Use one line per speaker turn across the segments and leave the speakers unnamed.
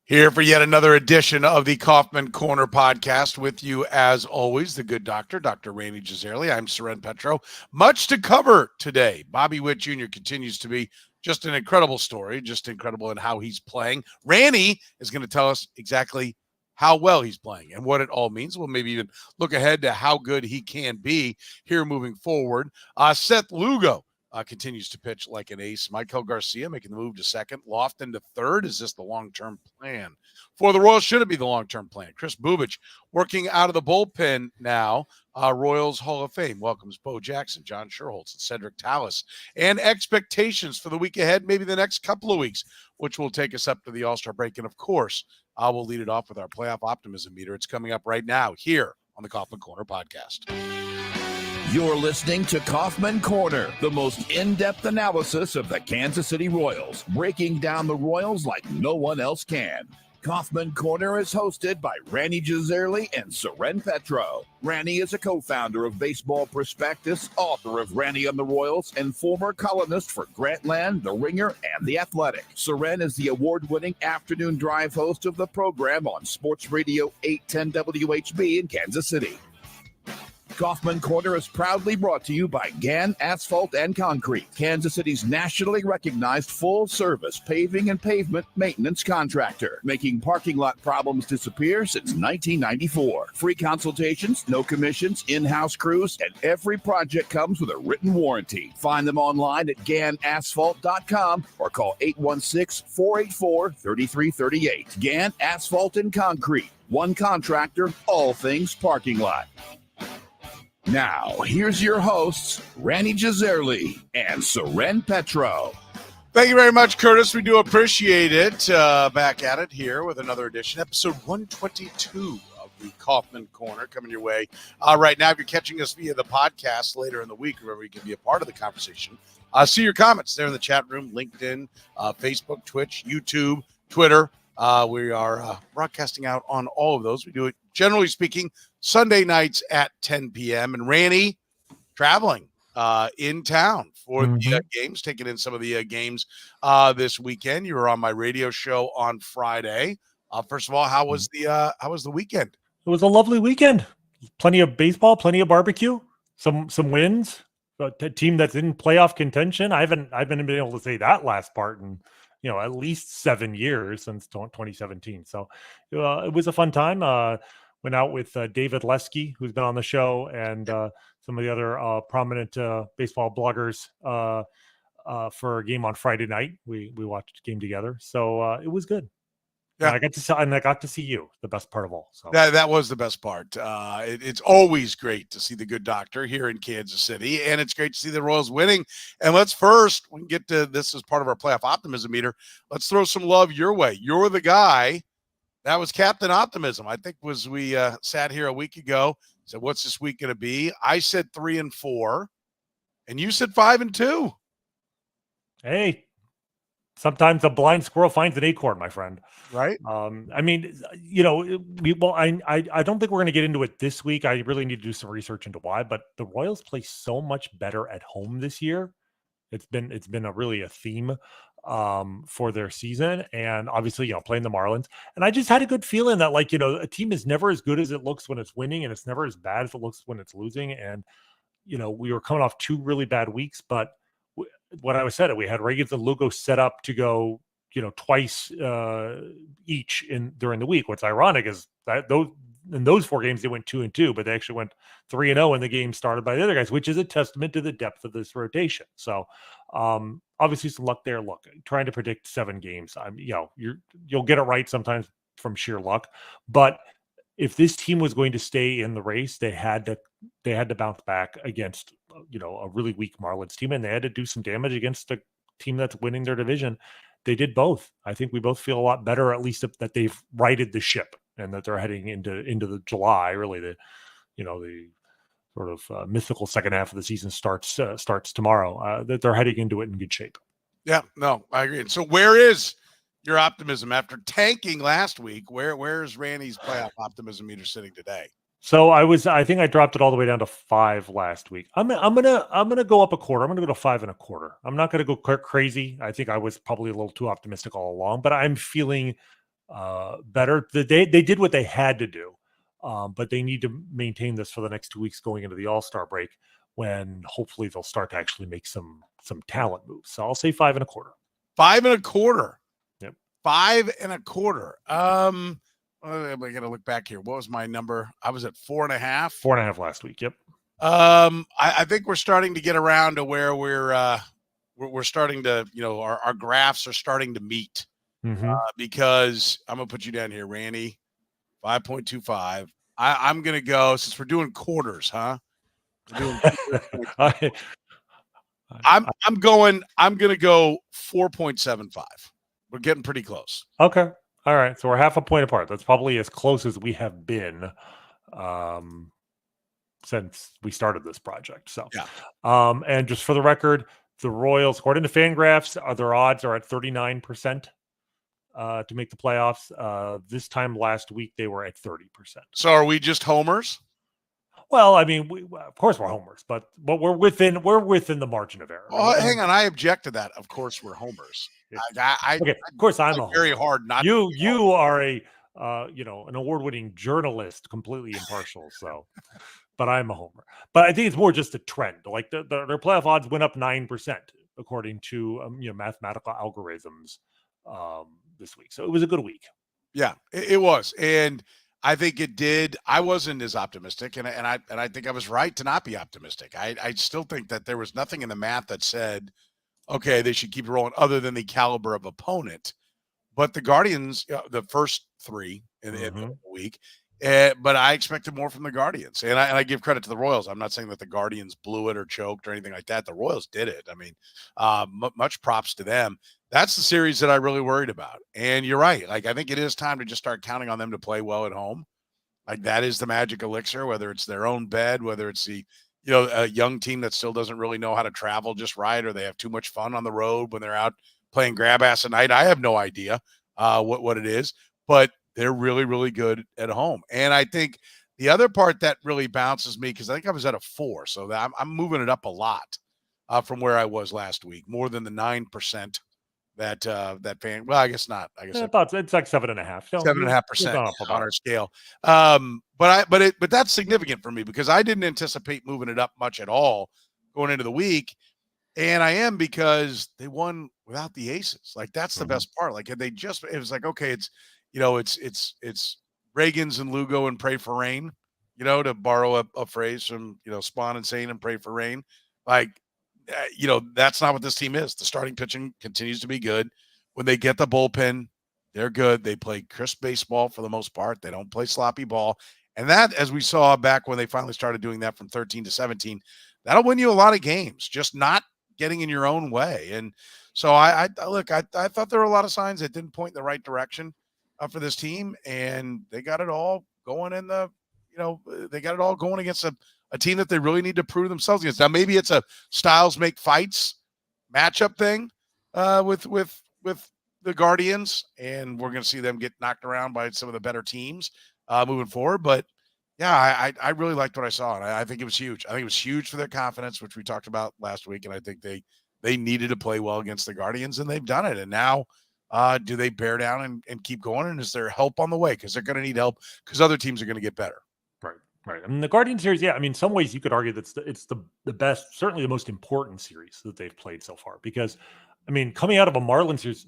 Here for yet another edition of the Kaufman Corner podcast with you, as always, the good doctor, Dr. Rany Jazayerli. I'm Soren Petro. Much to cover today. Bobby Witt Jr. continues to be just an incredible story, just incredible in how he's playing. Rany is going to tell us exactly how well he's playing and what it all means. We'll maybe even look ahead to how good he can be here moving forward. Seth Lugo continues to pitch like an ace. Michael Garcia making the move to second. Loftin to third. Is this the long-term plan for the Royals? Should it be the long-term plan? Chris Bubic working out of the bullpen now. Royals Hall of Fame welcomes Bo Jackson, John Schuerholz, and Cedric Tallis. And expectations for the week ahead, maybe the next couple of weeks, which will take us up to the All-Star break. And, of course, I will lead it off with our playoff optimism meter. It's coming up right now here on the Kaufman Corner podcast.
You're listening to Kaufman Corner, the most in-depth analysis of the Kansas City Royals, breaking down the Royals like no one else can. Kaufman Corner is hosted by Rany Jazayerli and Soren Petro. Rany is a co-founder of Baseball Prospectus, author of Rany on the Royals, and former columnist for Grantland, The Ringer, and The Athletic. Soren is the award-winning afternoon drive host of the program on Sports Radio 810 WHB in Kansas City. Kaufman Corner is proudly brought to you by Gann Asphalt and Concrete, Kansas City's nationally recognized full-service paving and pavement maintenance contractor, making parking lot problems disappear since 1994. Free consultations, no commissions, in-house crews, and every project comes with a written warranty. Find them online at GannAsphalt.com or call 816-484-3338. Gann Asphalt and Concrete, one contractor, all things parking lot. Now, here's your hosts, Rany Jazayerli and Soren Petro.
Thank you very much, Curtis. We do appreciate it. Back at it here with another edition, episode 122 of the Kaufman Corner coming your way. Right now, if you're catching us via the podcast later in the week, remember you can be a part of the conversation. See your comments there in the chat room, LinkedIn, Facebook, Twitch, YouTube, Twitter. We are broadcasting out on all of those. We do it, generally speaking, Sunday nights at 10 p.m. And Rany traveling in town for the games, taking in some of the games this weekend. You were on my radio show on Friday. First of all, how was the weekend?
It was a lovely weekend. Plenty of baseball, plenty of barbecue, some wins. A team that's in playoff contention. I haven't been able to say that last part in at least 7 years since 2017. So it was a fun time. Went out with David Lesky, who's been on the show, and some of the other prominent baseball bloggers for a game on Friday night. We watched a game together, so it was good. Yeah, and I got to see you. The best part of all. So
that was the best part. It's always great to see the good doctor here in Kansas City, and it's great to see the Royals winning. And we can get to this as part of our playoff optimism meter. Let's throw some love your way. You're the guy that was Captain Optimism. I think we sat here a week ago, said, "What's this week going to be?" I said 3-4, and you said 5-2.
Hey. Sometimes a blind squirrel finds an acorn, my friend.
Right.
I don't think we're going to get into it this week. I really need to do some research into why, but the Royals play so much better at home this year. It's been really a theme for their season, and obviously, playing the Marlins. And I just had a good feeling that a team is never as good as it looks when it's winning, and it's never as bad as it looks when it's losing. And, we were coming off 2 really bad weeks, but what I said, we had Reagans and Lugo set up to go, twice each during the week. What's ironic is that in those 4 games they went 2-2, but they actually went 3-0 in the game started by the other guys, which is a testament to the depth of this rotation. So obviously some luck there. Look, trying to predict 7 games, you'll get it right sometimes from sheer luck, but if this team was going to stay in the race, they had to bounce back against a really weak Marlins team, and they had to do some damage against a team that's winning their division. They did both. I think we both feel a lot better, at least that they've righted the ship and that they're heading into the July. Really, the sort of mythical second half of the season starts tomorrow. That they're heading into it in good shape.
Yeah, no, I agree. So where is your optimism after tanking last week? Where's Rany's playoff optimism meter sitting today?
So I think I dropped it all the way down to 5 last week. I'm gonna go up a quarter. I'm gonna go to 5.25. I'm not gonna go crazy. I think I was probably a little too optimistic all along, but I'm feeling better. They did what they had to do, but they need to maintain this for the next 2 weeks going into the All-Star break, when hopefully they'll start to actually make some talent moves. So I'll say 5.25.
5.25.
Yep.
5.25. I got to look back here. What was my number? I was at 4.5.
4.5 last week. Yep.
I think we're starting to get around to where we're starting to, our graphs are starting to meet. Because I'm gonna put you down here, Rany. 5.25. I'm gonna go, since we're doing quarters, huh? We're doing I'm gonna go 4.75. We're getting pretty close.
Okay. All right. So we're half a point apart. That's probably as close as we have been since we started this project. So
yeah.
And just for the record, the Royals, according to Fangraphs, their odds are at 39%. To make the playoffs. This time last week, they were at 30%.
So are we just homers?
Well, I mean, of course we're homers, but we're within the margin of error.
Oh, hang on, I object to that. Of course we're homers.
Okay, of course I'm a homer.
Very hard not.
You are a an award-winning journalist, completely impartial. So, but I'm a homer. But I think it's more just a trend. Like their playoff odds went up 9% according to mathematical algorithms. This week. So it was a good week.
Yeah, it was. And I think it did. I wasn't as optimistic, and I think I was right to not be optimistic. I still think that there was nothing in the math that said, okay, they should keep it rolling, other than the caliber of opponent. But the Guardians, the first three in the week, but I expected more from the Guardians. And I give credit to the Royals. I'm not saying that the Guardians blew it or choked or anything like that. The Royals did it. I mean, much props to them. That's the series that I really worried about. And you're right. Like, I think it is time to just start counting on them to play well at home. Like, that is the magic elixir, whether it's their own bed, whether it's the, a young team that still doesn't really know how to travel just right, or they have too much fun on the road when they're out playing grab ass at night. I have no idea what it is, but they're really, really good at home. And I think the other part that really bounces me, because I think I was at a 4, so that I'm moving it up a lot from where I was last week, more than the 9%. That fan, well, I guess not. I guess
it's like 7.5.
7.5% on our scale. But that's significant for me, because I didn't anticipate moving it up much at all going into the week, and I am, because they won without the aces. Like, that's the best part. Like, had they just, it was like, okay, it's Reagan's and Lugo and pray for rain, to borrow a phrase from Spawn and Sane and pray for rain. Like, that's not what this team is. The starting pitching continues to be good. When they get the bullpen, they're good. They play crisp baseball for the most part. They don't play sloppy ball. And that, as we saw back when they finally started doing that from 13 to 17, that'll win you a lot of games, just not getting in your own way. And so I thought there were a lot of signs that didn't point in the right direction for this team. And they got it all going they got it all going against a team that they really need to prove themselves against. Now, maybe it's a styles make fights matchup thing with the Guardians, and we're going to see them get knocked around by some of the better teams moving forward. But yeah, I really liked what I saw, and I think it was huge. I think it was huge for their confidence, which we talked about last week, and I think they needed to play well against the Guardians, and they've done it. And now, do they bear down and keep going? And is there help on the way? Because they're going to need help, because other teams are going to get better.
Right. I mean, the Guardian series, yeah. I mean, in some ways you could argue that it's the best, certainly the most important series that they've played so far. Because, I mean, coming out of a Marlins series,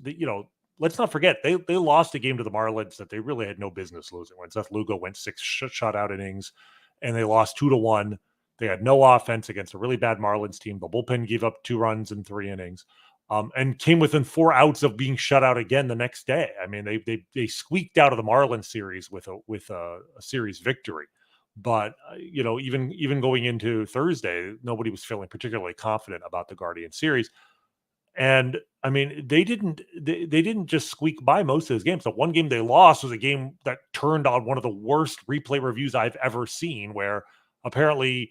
let's not forget they lost a game to the Marlins that they really had no business losing. When Seth Lugo went 6 shutout innings, and they lost 2-1. They had no offense against a really bad Marlins team. The bullpen gave up 2 runs in 3 innings, and came within 4 outs of being shut out again the next day. I mean, they squeaked out of the Marlins series with a series victory. But even going into Thursday, nobody was feeling particularly confident about the Guardian series. And I mean, they didn't just squeak by most of those games. The one game they lost was a game that turned on one of the worst replay reviews I've ever seen, where apparently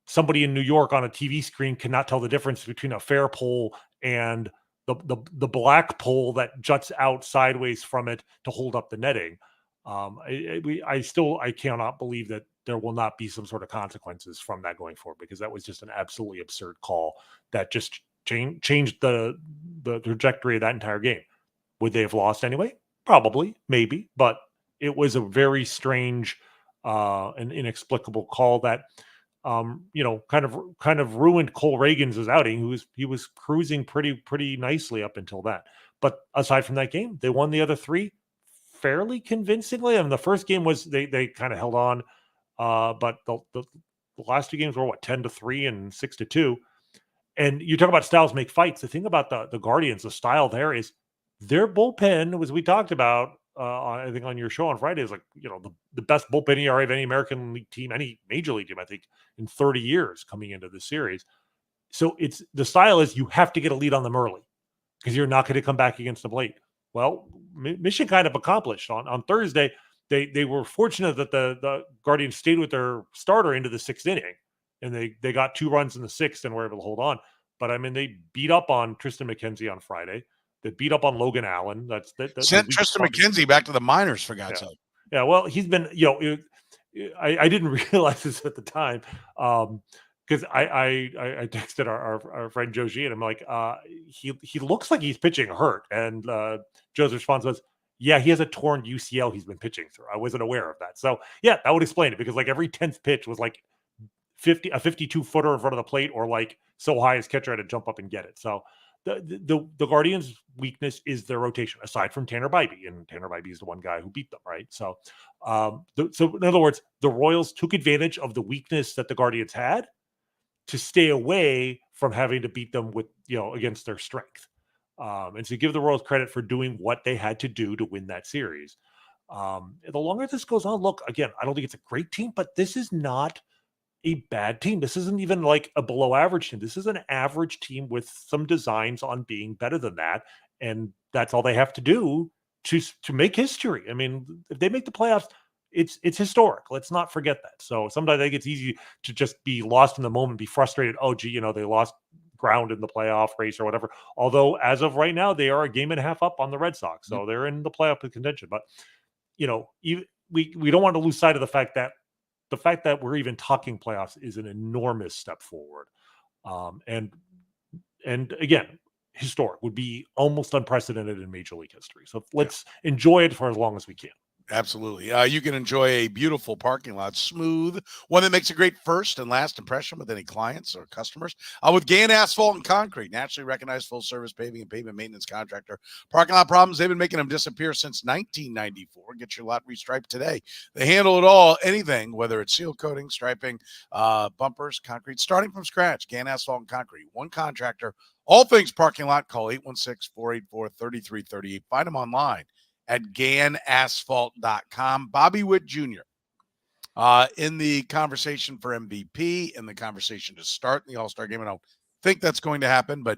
somebody in New York on a TV screen cannot tell the difference between a fair pole and the black pole that juts out sideways from it to hold up the netting. I cannot believe that there will not be some sort of consequences from that going forward, because that was just an absolutely absurd call that just changed the trajectory of that entire game. Would they have lost anyway? Probably, maybe, but it was a very strange and inexplicable call that kind of ruined Cole Reagan's outing. He was cruising pretty nicely up until that. But aside from that game, they won the other three fairly convincingly. I mean, the first game was they kind of held on, but the last two games were what 10-3 and 6-2. And you talk about styles make fights. The thing about the Guardians, the style there is their bullpen, as we talked about, I think on your show on Friday, is like the best bullpen ERA of any American League team, any major league team, I think, in 30 years coming into this series. So it's the style is you have to get a lead on them early because you're not going to come back against them late. Well, mission kind of accomplished on Thursday. They were fortunate that the Guardians stayed with their starter into the sixth inning, and they got 2 runs in the sixth and were able to hold on. But I mean, they beat up on Tristan McKenzie on Friday. They beat up on Logan Allen.
Sent Tristan McKenzie back to the minors, for God's sake.
Yeah, well, he's been, I didn't realize this at the time because I texted our friend Joe G, and I'm like, he looks like he's pitching hurt. And Joe's response was, yeah, he has a torn UCL he's been pitching through. I wasn't aware of that. So, yeah, that would explain it because like every 10th pitch was like a 52-footer in front of the plate or like so high his catcher had to jump up and get it. So the Guardians' weakness is their rotation, aside from Tanner Bybee, and Tanner Bybee is the one guy who beat them, right? So, so in other words, the Royals took advantage of the weakness that the Guardians had to stay away from having to beat them with against their strength, and to give the Royals credit for doing what they had to do to win that series. The longer this goes on, look, again, I don't think it's a great team, but this is not a bad team. This isn't even like a below average team. This is an average team with some designs on being better than that. And that's all they have to do to make history. I mean, if they make the playoffs, it's historic. Let's not forget that. So sometimes I think it's easy to just be lost in the moment, be frustrated. Oh, gee, they lost ground in the playoff race or whatever. Although as of right now, they are a game and a half up on the Red Sox. So they're in the playoff contention. But, we don't want to lose sight of the fact that we're even talking playoffs is an enormous step forward. And again, historic, would be almost unprecedented in Major League history. So let's enjoy it for as long as we can.
Absolutely. You can enjoy a beautiful parking lot, smooth, one that makes a great first and last impression with any clients or customers. With Gann Asphalt and Concrete, nationally recognized full-service paving and pavement maintenance contractor. Parking lot problems, they've been making them disappear since 1994. Get your lot restriped today. They handle it all, anything, whether it's seal coating, striping, bumpers, concrete, starting from scratch. Gann Asphalt and Concrete, one contractor, all things parking lot. Call 816-484-3338. Find them online at GannAsphalt.com. Bobby Witt Jr. In the conversation for MVP, in the conversation to start in the All-Star game. I don't think that's going to happen, but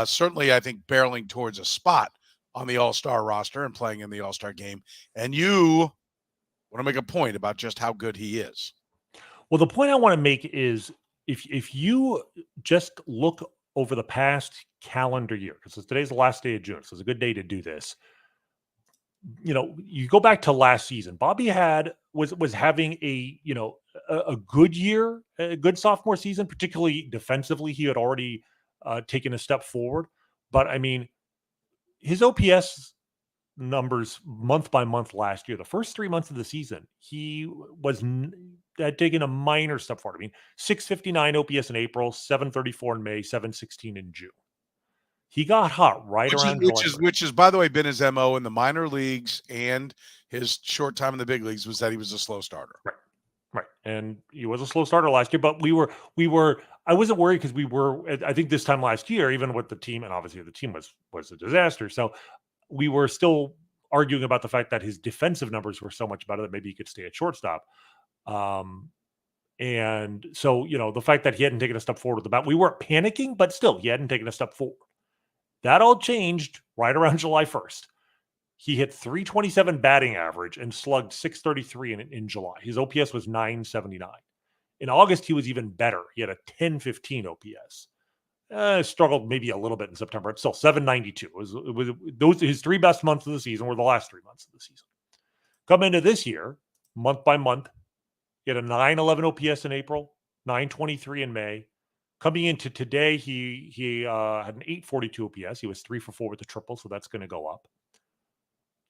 certainly I think barreling towards a spot on the All-Star roster and playing in the All-Star game. And you want to make a point about just how good he is.
Well, the point I want to make is if you just look over the past calendar year, because today's the last day of June, so it's a good day to do this. You go back to last season, Bobby was having a good year, a good sophomore season, particularly defensively. He had already taken a step forward, but I mean, his OPS numbers month by month last year, the first 3 months of the season, he had taken a minor step forward. I mean, 659 OPS in April, 734 in May, 716 in June. He got hot
which has, by the way, been his MO in the minor leagues and his short time in the big leagues was that he was a slow starter.
Right. And he was a slow starter last year, but I wasn't worried because I think this time last year, even with the team, and obviously the team was a disaster. So we were still arguing about the fact that his defensive numbers were so much better that maybe he could stay at shortstop. And so, the fact that he hadn't taken a step forward with the bat, we weren't panicking, but still he hadn't taken a step forward. That all changed right around July 1st. He hit 327 batting average and slugged 633 in July. His OPS was 979. In August, he was even better. He had a 1015 OPS. Struggled maybe a little bit in September. It's still 792. His 3 best months of the season were the last 3 months of the season. Come into this year, month by month, he had a 911 OPS in April, 923 in May. Coming into today, he had an 842 OPS. He was 3 for 4 with the triple, so that's going to go up.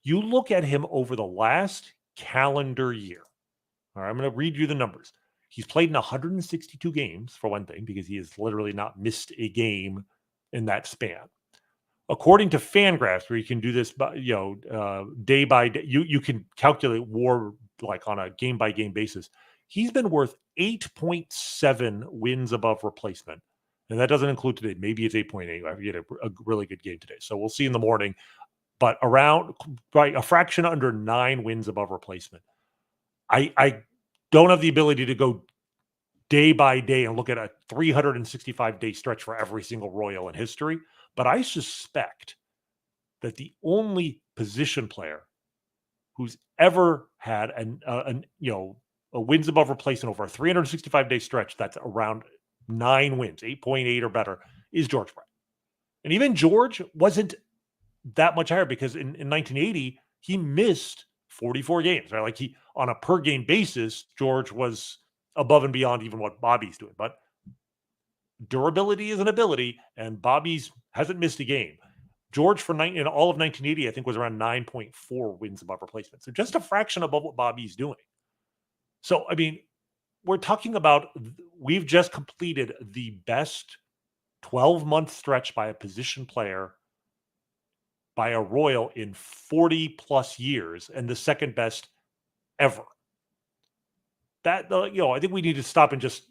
You look at him over the last calendar year. All right, I'm going to read you the numbers. He's played in 162 games, for one thing, because he has literally not missed a game in that span. According to Fangraphs, where you can do this, day by day, you can calculate WAR like on a game by game basis. He's been worth 8.7 wins above replacement, and that doesn't include today. Maybe it's 8.8. He had a really good game today, so we'll see in the morning. But around a fraction under 9 wins above replacement. I don't have the ability to go day by day and look at a 365-day stretch for every single Royal in history, but I suspect that the only position player who's ever had a wins above replacement over a 365-day stretch that's around 9 wins, 8.8 or better, is George Brett. And even George wasn't that much higher because in 1980, he missed 44 games, right? Like on a per game basis, George was above and beyond even what Bobby's doing. But durability is an ability, and Bobby's hasn't missed a game. George in all of 1980, I think, was around 9.4 wins above replacement. So just a fraction above what Bobby's doing. So, I mean, we're talking about, we've just completed the best 12-month stretch by a position player by a Royal in 40 plus years, and the second best ever. That, I think we need to stop and just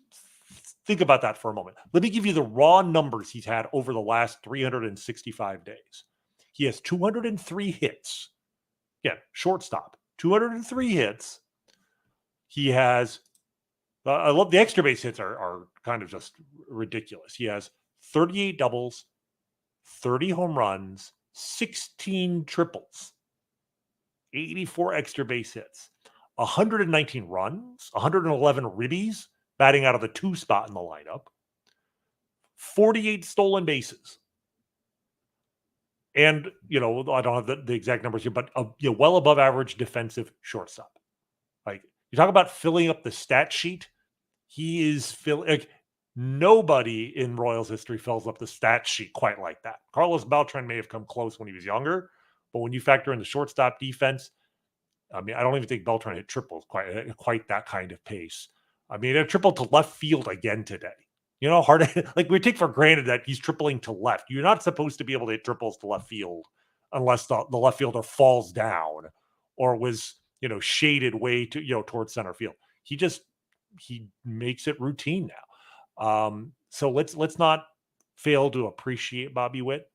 think about that for a moment. Let me give you the raw numbers he's had over the last 365 days. He has 203 hits. Again, shortstop, 203 hits. He has, I love the extra base hits are kind of just ridiculous. He has 38 doubles, 30 home runs, 16 triples, 84 extra base hits, 119 runs, 111 ribbies, batting out of the 2 spot in the lineup, 48 stolen bases. And, I don't have the exact numbers here, but well above average defensive shortstop. Like, you talk about filling up the stat sheet. He is nobody in Royals history fills up the stat sheet quite like that. Carlos Beltran may have come close when he was younger, but when you factor in the shortstop defense, I mean, I don't even think Beltran hit triples quite that kind of pace. I mean, a triple to left field again today. Hard like we take for granted that he's tripling to left. You're not supposed to be able to hit triples to left field unless the left fielder falls down or was, shaded way to, towards center field. He makes it routine now. So let's not fail to appreciate Bobby Witt.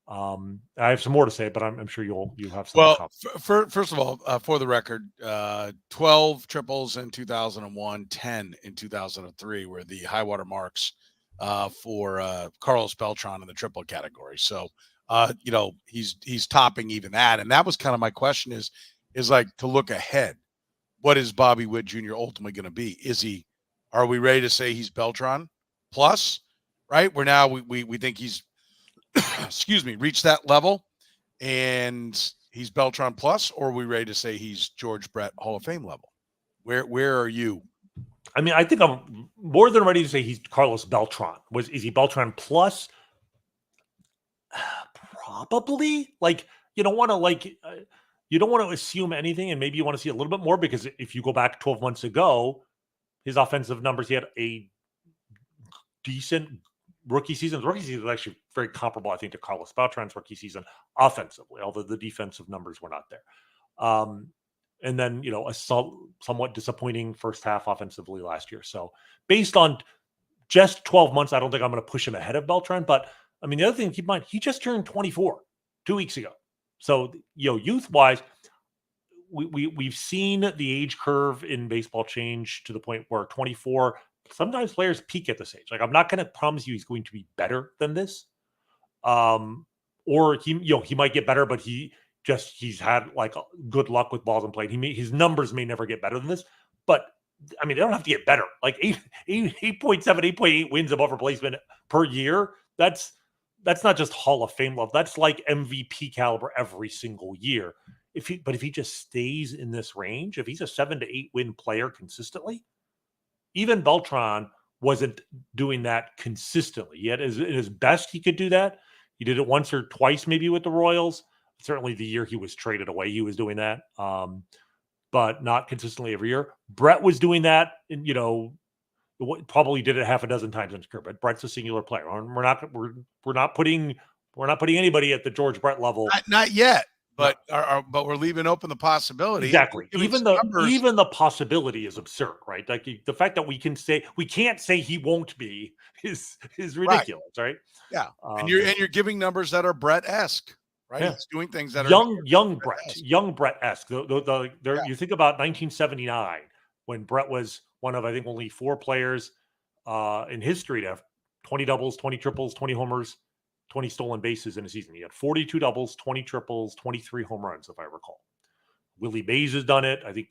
I have some more to say, but I'm sure you'll have some.
Well, first of all, for the record, 12 triples in 2001, 10 in 2003 were the high water marks for Carlos Beltran in the triple category. So, he's topping even that. And that was kind of my question is like to look ahead. What is Bobby Witt Jr. ultimately going to be? Are we ready to say he's Beltran plus, right? Where now we think he's, reached that level and he's Beltran plus, or are we ready to say he's George Brett Hall of Fame level? Where are you?
I mean, I think I'm more than ready to say he's Carlos Beltran. Is he Beltran plus? Probably. Like, you don't want to assume anything, and maybe you want to see a little bit more, because if you go back 12 months ago, his offensive numbers, he had a decent rookie season. The rookie season was actually very comparable, I think, to Carlos Beltran's rookie season offensively, although the defensive numbers were not there. And then, a somewhat disappointing first half offensively last year. So based on just 12 months, I don't think I'm going to push him ahead of Beltran. But, I mean, the other thing to keep in mind, he just turned 24 2 weeks ago. So, youth-wise, we've seen the age curve in baseball change to the point where 24, sometimes players peak at this age. Like, I'm not going to promise you he's going to be better than this. Or he might get better, but he's had like good luck with balls in play. His numbers may never get better than this, but I mean, they don't have to get better. Like 8.7, 8.8 wins above replacement per year. That's not just Hall of Fame level. That's like MVP caliber every single year. If he just stays in this range, if he's a 7 to 8 win player consistently, even Beltran wasn't doing that consistently. Yet, in his best, he could do that. He did it once or twice, maybe with the Royals. Certainly the year he was traded away, he was doing that, but not consistently every year. Brett was doing that, and probably did it half a dozen times in his career. But Brett's a singular player. We're not putting anybody at the George Brett level.
Not yet. But but we're leaving open the possibility.
Exactly. Even the possibility is absurd, right? Like the fact that we can't say he won't be is ridiculous, right?
Yeah. And you're giving numbers that are Brett-esque, right?
Yeah.
He's doing things that
are young Brett-esque. You think about 1979 when Brett was one of, I think, only 4 players in history to have 20 doubles, 20 triples, 20 homers, 20 stolen bases in a season. He had 42 doubles, 20 triples, 23 home runs, if I recall. Willie Mays has done it. I think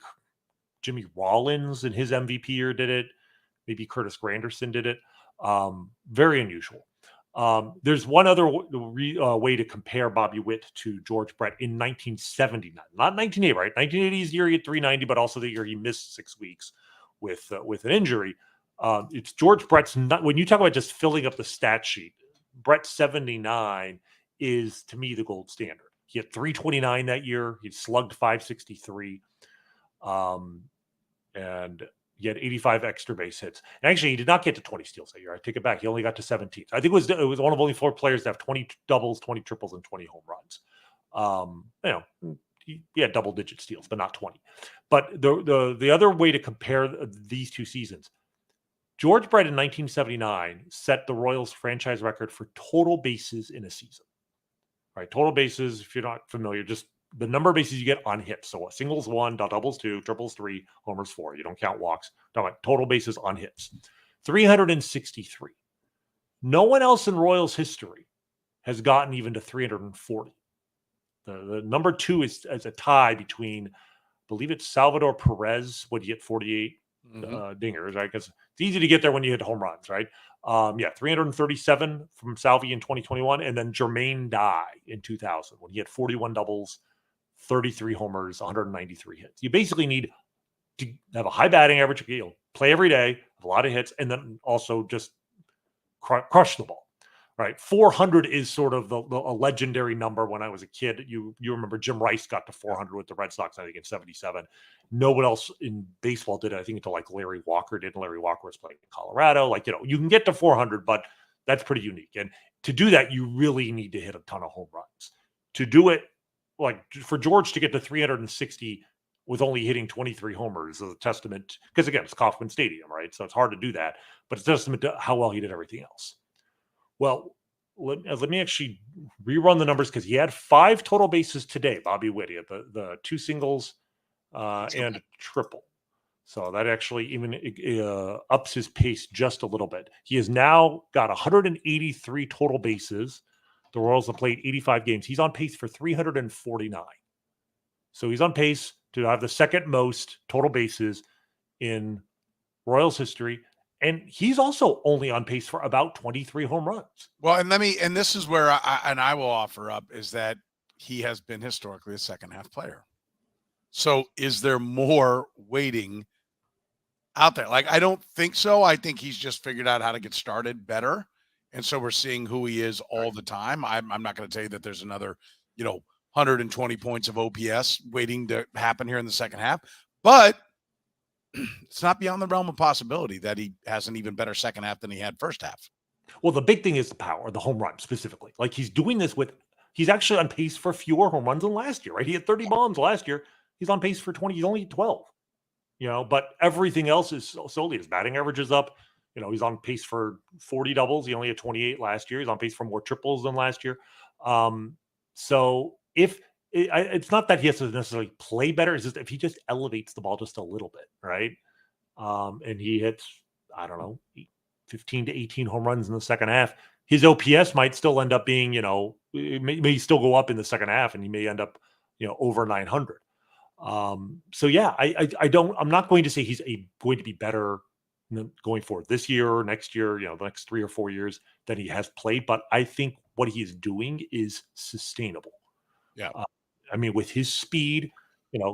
Jimmy Rollins in his MVP year did it. Maybe Curtis Granderson did it. Very unusual. There's one other way to compare Bobby Witt to George Brett in 1979. Not 1980, right? 1980's year he had 390, but also the year he missed 6 weeks with an injury. It's George Brett's not, when you talk about just filling up the stat sheet, Brett 79 is, to me, the gold standard. He had 329 that year. He slugged 563. And he had 85 extra base hits. And actually, he did not get to 20 steals that year. I take it back. He only got to 17. I think it was one of only 4 players to have 20 doubles, 20 triples, and 20 home runs. He had double-digit steals, but not 20. But the other way to compare these 2 seasons, George Brett in 1979 set the Royals franchise record for total bases in a season. Right, total bases, if you're not familiar, just the number of bases you get on hits. So singles 1, doubles 2, triples 3, homers 4. You don't count walks. Talk about total bases on hits. 363. No one else in Royals history has gotten even to 340. The number 2 is a tie between, I believe it's Salvador Perez. Would you get 48 dingers, right? Because it's easy to get there when you hit home runs, right? 337 from Salvi in 2021, and then Jermaine Dye in 2000 when he had 41 doubles, 33 homers, 193 hits. You basically need to have a high batting average, play every day, have a lot of hits, and then also just crush the ball. Right, 400 is sort of a legendary number. When I was a kid, you remember Jim Rice got to 400 with the Red Sox, I think in '77. No one else in baseball did it. I think until like Larry Walker did. Larry Walker was playing in Colorado. You can get to 400, but that's pretty unique. And to do that, you really need to hit a ton of home runs. To do it, like for George to get to 360 with only hitting 23 homers is a testament. Because again, it's Kauffman Stadium, right? So it's hard to do that, but it's a testament to how well he did everything else. Well, let me actually rerun the numbers because he had 5 total bases today, Bobby Witt. He had the 2 singles and a triple. So that actually even ups his pace just a little bit. He has now got 183 total bases. The Royals have played 85 games. He's on pace for 349. So he's on pace to have the second most total bases in Royals history. And he's also only on pace for about 23 home runs.
Well, and this is where I will offer up is that he has been historically a second half player. So is there more waiting out there? Like, I don't think so. I think he's just figured out how to get started better. And so we're seeing who he is all the time. I'm not going to tell you that there's another, 120 points of OPS waiting to happen here in the second half, but it's not beyond the realm of possibility that he has an even better second half than he had first half.
Well, the big thing is the power, the home run specifically. Like he's doing this he's actually on pace for fewer home runs than last year, right? He had 30 bombs last year. He's on pace for 20. He's only 12, but everything else is solely his batting average is up. He's on pace for 40 doubles. He only had 28 last year. He's on pace for more triples than last year. So if it's not that he has to necessarily play better. It's just if he just elevates the ball just a little bit, right? And he hits, 15 to 18 home runs in the second half. His OPS might still end up being, it may still go up in the second half, and he may end up, over 900. So yeah, I'm not going to say he's going to be better going forward this year or next year, the next 3 or 4 years that he has played, but I think what he is doing is sustainable.
Yeah.
With his speed,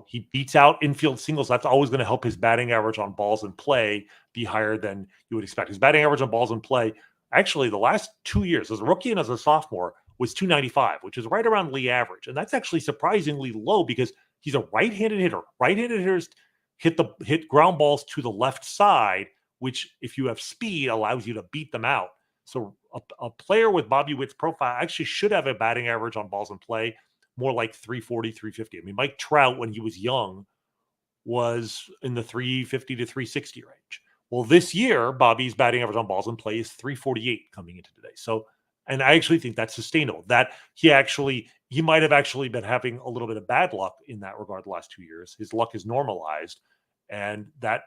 he beats out infield singles. That's always going to help his batting average on balls in play be higher than you would expect. His batting average on balls in play, actually, the last 2 years, as a rookie and as a sophomore, was 295, which is right around league average. And that's actually surprisingly low because he's a right-handed hitter. Right-handed hitters hit ground balls to the left side, which if you have speed allows you to beat them out. So a player with Bobby Witt's profile actually should have a batting average on balls in play more like 340, 350. I mean, Mike Trout, when he was young, was in the 350 to 360 range. Well, this year, Bobby's batting average on balls in play is 348 coming into today. So, and I actually think that's sustainable. That he might have actually been having a little bit of bad luck in that regard the last 2 years. His luck is normalized. And that,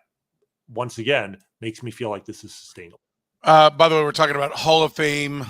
once again, makes me feel like this is sustainable.
By the way, we're talking about Hall of Fame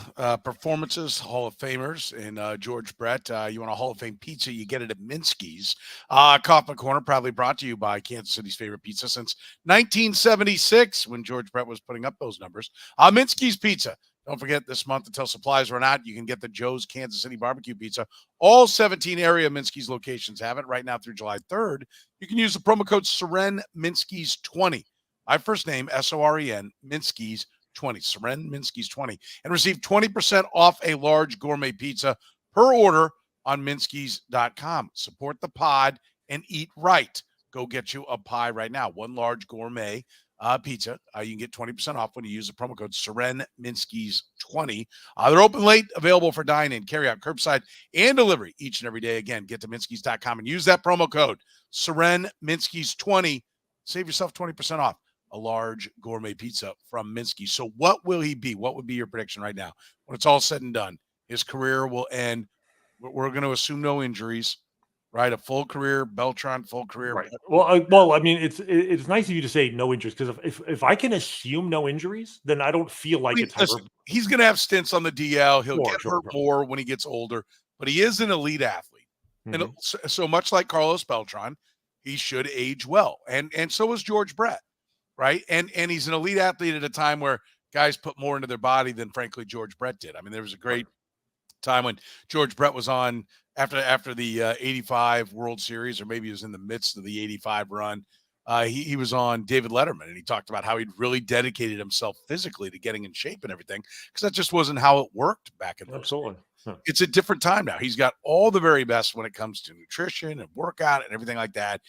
performances, Hall of Famers, and George Brett. You want a Hall of Fame pizza, you get it at Minsky's. Kaufman Corner, proudly brought to you by Kansas City's favorite pizza since 1976, when George Brett was putting up those numbers. Minsky's Pizza. Don't forget, this month until supplies run out, you can get the Joe's Kansas City Barbecue Pizza. All 17 area Minsky's locations have it right now through July 3rd. You can use the promo code Soren Minsky's 20. My first name, Soren, Minsky's 20, Soren Minsky's 20, and receive 20% off a large gourmet pizza per order on Minskys.com. Support the pod and eat right. Go get you a pie right now. One large gourmet pizza. You can get 20% off when you use the promo code Soren Minsky's 20. They're open late, available for dine-in, carry-out, curbside, and delivery each and every day. Again, get to Minskys.com and use that promo code Soren Minsky's 20. Save yourself 20% off a large gourmet pizza from Minsky. So what will he be? What would be your prediction right now? When it's all said and done, his career will end. We're going to assume no injuries, right? A full career, Beltran, full career.
Right. Well, I mean, it's nice of you to say no injuries, because if I can assume no injuries, then I don't feel like it's
he's going to have stints on the DL. He'll get hurt more when he gets older, but he is an elite athlete. Mm-hmm. And so much like Carlos Beltran, he should age well. And so is George Brett. Right. And he's an elite athlete at a time where guys put more into their body than, frankly, George Brett did. I mean, there was a great time when George Brett was on after the 85 World Series, or maybe he was in the midst of the 85 run. He was on David Letterman, and he talked about how he'd really dedicated himself physically to getting in shape and everything, because that just wasn't how it worked back in those days. Huh. It's a different time now. He's got all the very best when it comes to nutrition and workout and everything like that.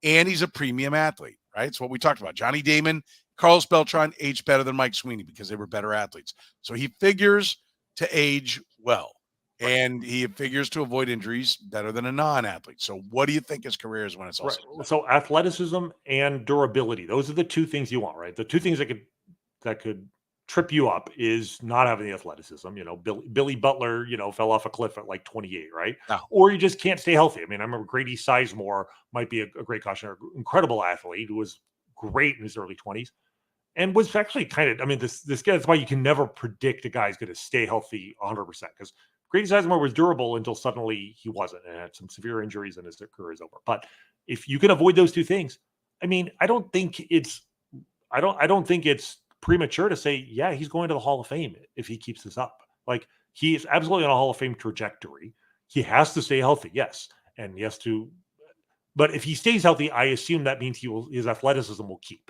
And he's a premium athlete, right? It's what we talked about. Johnny Damon, Carlos Beltran aged better than Mike Sweeney because they were better athletes. So he figures to age well, and he figures to avoid injuries better than a non-athlete. So what do you think his career is when it's all said and done?
So athleticism and durability, those are the two things you want, right? The two things that could trip you up is not having the athleticism. You know, Billy Butler, fell off a cliff at like 28, right?
No.
Or you just can't stay healthy. I mean, I remember Grady Sizemore might be a great cautionary, incredible athlete who was great in his early 20s and was actually this guy, that's why you can never predict a guy's going to stay healthy 100%, because Grady Sizemore was durable until suddenly he wasn't, and had some severe injuries and his career is over. But if you can avoid those two things, I mean, I don't think it's premature to say, yeah, he's going to the Hall of Fame if he keeps this up. Like, he is absolutely on a Hall of Fame trajectory. He has to stay healthy, yes, and he has to. But if he stays healthy, I assume that means his athleticism will keep.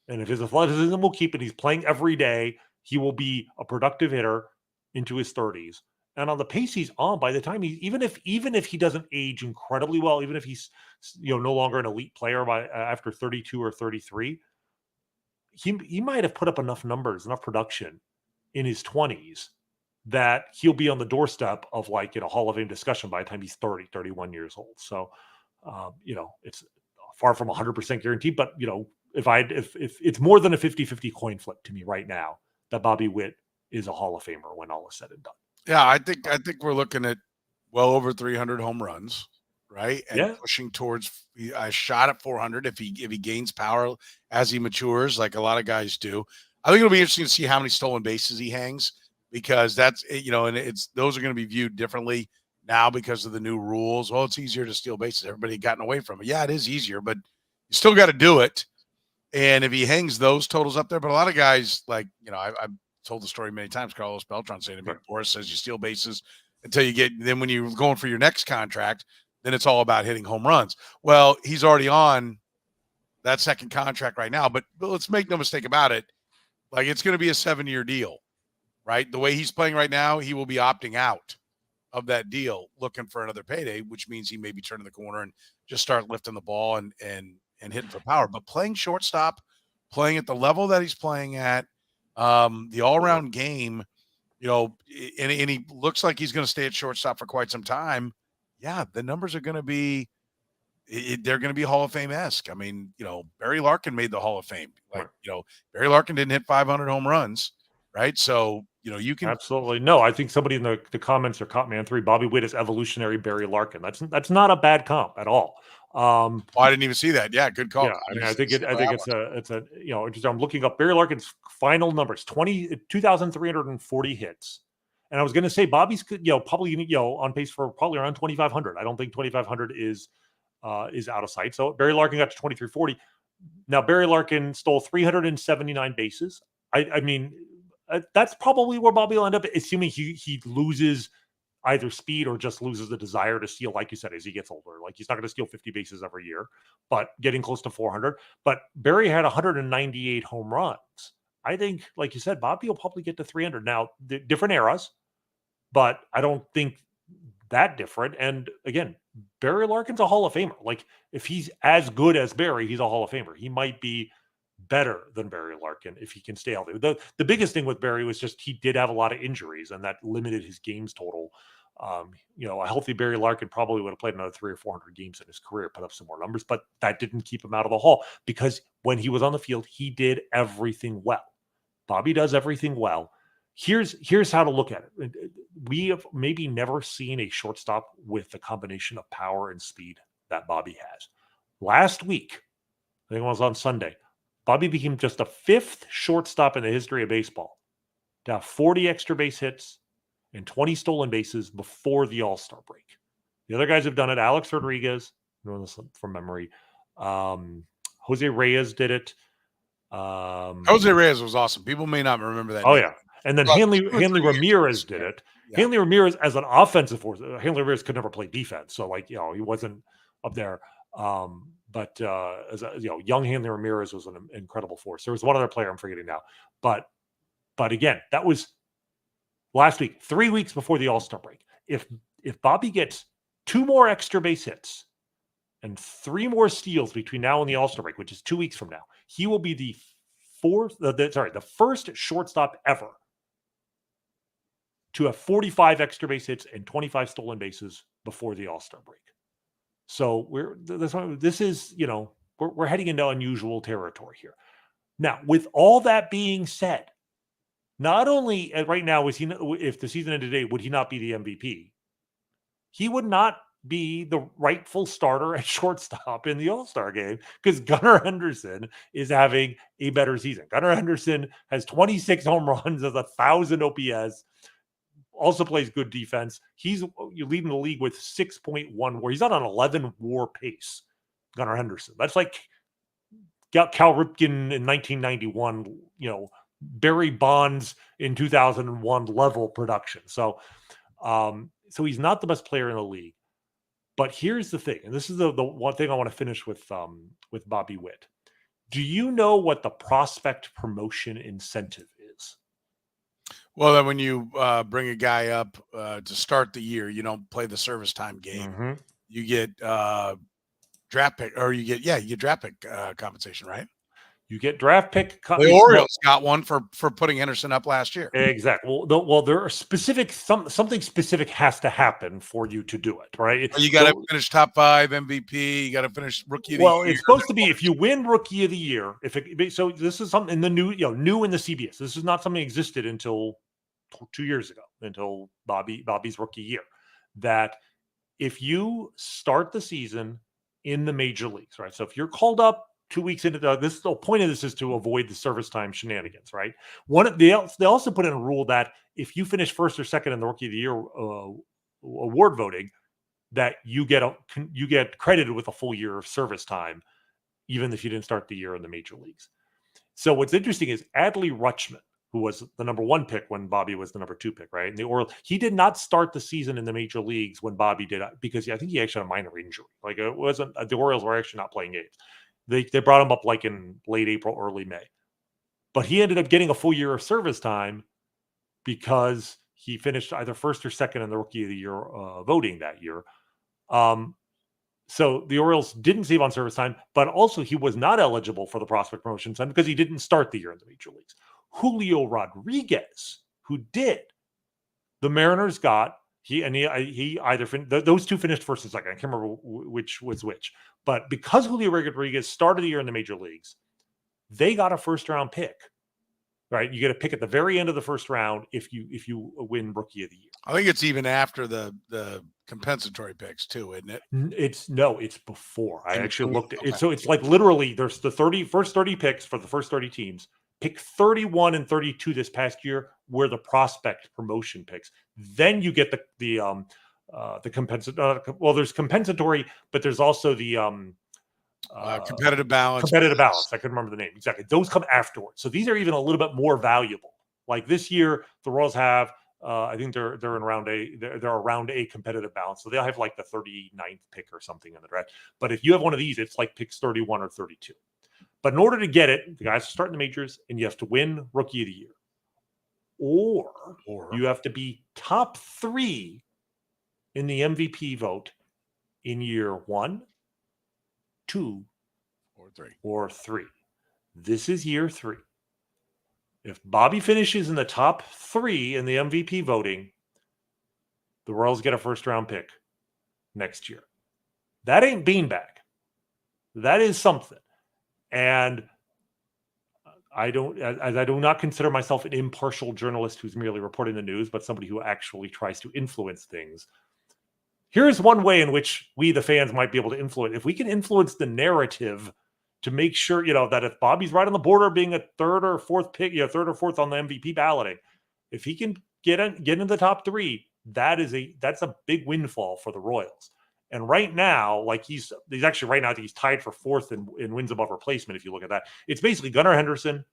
And if his athleticism will keep and he's playing every day, he will be a productive hitter into his 30s. And on the pace he's on, by the time even if he doesn't age incredibly well, even if he's no longer an elite player after 32 or 33. He might have put up enough numbers, enough production in his 20s that he'll be on the doorstep of Hall of Fame discussion by the time he's 30, 31 years old. So, it's far from 100% guaranteed, but if it's more than a 50-50 coin flip to me right now that Bobby Witt is a Hall of Famer when all is said and done.
Yeah, I think we're looking at well over 300 home runs. Right. And pushing towards a shot at 400 if he gains power as he matures, like a lot of guys do. I think it'll be interesting to see how many stolen bases he hangs, because that's, and those are going to be viewed differently now because of the new rules. Well, it's easier to steal bases. Everybody gotten away from it. Yeah, it is easier, but you still got to do it. And if he hangs those totals up there, but a lot of guys, I've told the story many times, Carlos Beltran saying to me, Boris says you steal bases until then when you're going for your next contract, then it's all about hitting home runs. Well, he's already on that second contract right now, but let's make no mistake about it. It's going to be a 7-year deal, right? The way he's playing right now, he will be opting out of that deal looking for another payday, which means he may be turning the corner and just start lifting the ball and hitting for power. But playing shortstop, playing at the level that he's playing at, the all-around game, and he looks like he's going to stay at shortstop for quite some time. Yeah, the numbers are going to be they're going to be Hall of Fame-esque. I mean, Barry Larkin made the Hall of Fame. Barry Larkin didn't hit 500 home runs, right? So, you can
absolutely. No, I think somebody in the comments are caught man 3. Bobby Witt is evolutionary Barry Larkin. That's not a bad comp at all.
I didn't even see that. Yeah, good call.
Yeah, I mean, I think it's a interesting. I'm looking up Barry Larkin's final numbers: 2,340 hits. And I was going to say Bobby's probably on pace for probably around 2,500. I don't think 2,500 is out of sight. So Barry Larkin got to 2,340. Now Barry Larkin stole 379 bases. I mean, that's probably where Bobby will end up, assuming he loses either speed or just loses the desire to steal, like you said, as he gets older. Like, he's not going to steal 50 bases every year, but getting close to 400. But Barry had 198 home runs. I think, like you said, Bobby will probably get to 300. Now, different eras, but I don't think that different. And again, Barry Larkin's a Hall of Famer. Like, if he's as good as Barry, he's a Hall of Famer. He might be better than Barry Larkin if he can stay healthy. The biggest thing with Barry was just he did have a lot of injuries, and that limited his games total. A healthy Barry Larkin probably would have played another 300 or 400 games in his career, put up some more numbers, but that didn't keep him out of the Hall, because when he was on the field, he did everything well. Bobby does everything well. Here's how to look at it. We have maybe never seen a shortstop with the combination of power and speed that Bobby has. Last week, I think it was on Sunday, Bobby became just the 5th shortstop in the history of baseball to have 40 extra base hits and 20 stolen bases before the All-Star break. The other guys have done it. Alex Rodriguez, from memory. Jose Reyes did it.
Jose Reyes was awesome. People may not remember that.
Oh, name. Yeah. And then Hanley Ramirez did it. Yeah. Hanley Ramirez as an offensive force. Hanley Ramirez could never play defense. So, he wasn't up there. But as young Hanley Ramirez was an incredible force. There was one other player I'm forgetting now. But again, that was last week, 3 weeks before the All-Star break. If Bobby gets 2 more extra base hits and 3 more steals between now and the All-Star break, which is 2 weeks from now, he will be the first shortstop ever to have 45 extra base hits and 25 stolen bases before the All-Star break. So we're heading into unusual territory here. Now, with all that being said, not only right now if the season ended today, would he not be the MVP? He would not be the rightful starter at shortstop in the All-Star game, because Gunnar Henderson is having a better season. Gunnar Henderson has 26 home runs, has 1,000 OPS, also plays good defense. You're leading the league with 6.1 WAR. He's on an 11 WAR pace, Gunnar Henderson. That's like Cal Ripken in 1991, Barry Bonds in 2001 level production. So he's not the best player in the league. But here's the thing, and this is the one thing I want to finish with Bobby Witt. Do you know what the prospect promotion incentive is?
Well, then when you bring a guy up to start the year, you don't play the service time game. Mm-hmm. You get draft pick, or you get draft pick compensation, right?
You get draft pick.
The Orioles got one for putting Henderson up last year.
Exactly. Well, there are specific something specific has to happen for you to do it, right?
You got to finish top 5 MVP. You got to finish rookie of the year.
Well, it's supposed to be if you win rookie of the year. So this is something in the new in the CBS. This is not something that existed until 2 years ago, until Bobby's rookie year. That if you start the season in the major leagues, right? So if you're called up 2 weeks into the point of this is to avoid the service time shenanigans, right? They also put in a rule that if you finish first or second in the Rookie of the Year award voting, that you get credited with a full year of service time, even if you didn't start the year in the major leagues. So what's interesting is Adley Rutschman, who was the number 1 pick when Bobby was the number 2 pick, right? And the Orioles, he did not start the season in the major leagues when Bobby did, because I think he actually had a minor injury. Like, it wasn't, the Orioles were actually not playing games. They brought him up like in late April, early May. But he ended up getting a full year of service time because he finished either first or second in the Rookie of the Year voting that year. So the Orioles didn't save on service time, but also he was not eligible for the prospect promotion time because he didn't start the year in the major leagues. Julio Rodriguez, who did, the Mariners got, he either those two finished first and second. I can't remember which was which, but because Julio Rodriguez started the year in the major leagues, they got a first round pick. Right, you get a pick at the very end of the first round if you win Rookie of the Year.
I think it's even after the compensatory picks too, isn't it?
It's before. I actually looked at it. So it's like literally there's the first 30 picks for the first 30 teams. Pick 31 and 32 this past year were the prospect promotion picks. Then you get the compensatory. Well, there's compensatory, but there's also the
competitive balance.
Competitive balance. I couldn't remember the name exactly. Those come afterwards. So these are even a little bit more valuable. Like this year, the Royals have, I think they're in round A. They're around a competitive balance. So they'll have like the 39th pick or something in the draft. But if you have one of these, it's like picks 31 or 32. But in order to get it, the guys start in the majors, and you have to win Rookie of the Year, or you have to be top 3 in the MVP vote in year 1, 2, or 3. This is year 3. If Bobby finishes in the top 3 in the MVP voting, the Royals get a first-round pick next year. That ain't beanbag. That is something. And I do not consider myself an impartial journalist who's merely reporting the news, but somebody who actually tries to influence things. Here's one way in which we, the fans, might be able to influence. If we can influence the narrative to make sure, that if Bobby's right on the border of being a third or fourth pick, third or fourth on the MVP balloting, if he can get in the top 3, that's a big windfall for the Royals. And right now, like he's actually right now, I think he's tied for 4th in wins above replacement. If you look at that, it's basically Gunnar Henderson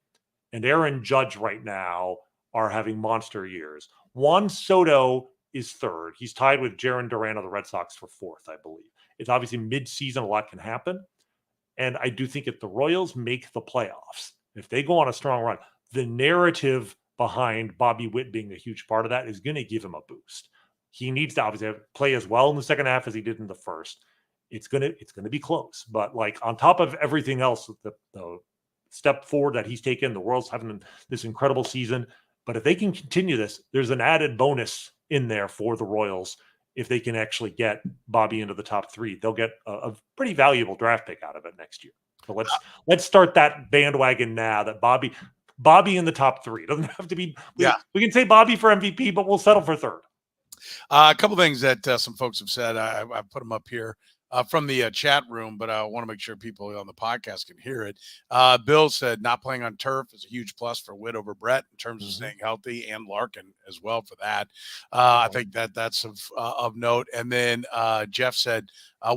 and Aaron Judge right now are having monster years. Juan Soto is 3rd. He's tied with Jarren Duran of the Red Sox for 4th, I believe. It's obviously mid-season, a lot can happen. And I do think if the Royals make the playoffs, if they go on a strong run, the narrative behind Bobby Witt being a huge part of that is going to give him a boost. He needs to obviously play as well in the second half as he did in the first. It's gonna be close. But like on top of everything else, the step forward that he's taken, the Royals having this incredible season. But if they can continue this, there's an added bonus in there for the Royals. If they can actually get Bobby into the top 3, they'll get a pretty valuable draft pick out of it next year. So let's start that bandwagon now. That Bobby in the top 3 doesn't have to be. We can say Bobby for MVP, but we'll settle for 3rd.
A couple things that some folks have said. I put them up here from the chat room, but I want to make sure people on the podcast can hear it. Bill said not playing on turf is a huge plus for Witt over Brett in terms of staying healthy, and Larkin as well for that. I think that's of note. And then Jeff said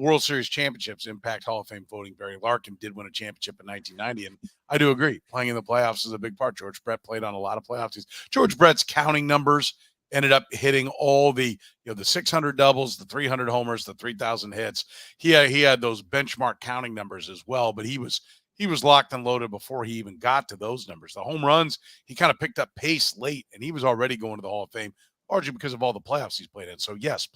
World Series championships impact Hall of Fame voting. Barry Larkin did win a championship in 1990, and I do agree. Playing in the playoffs is a big part. George Brett played on a lot of playoffs. George Brett's counting numbers ended up hitting all the, the 600 doubles, the 300 homers, the 3,000 hits. He had those benchmark counting numbers as well, but he was locked and loaded before he even got to those numbers. The home runs, he kind of picked up pace late, and he was already going to the Hall of Fame, largely because of all the playoffs he's played in. So yes,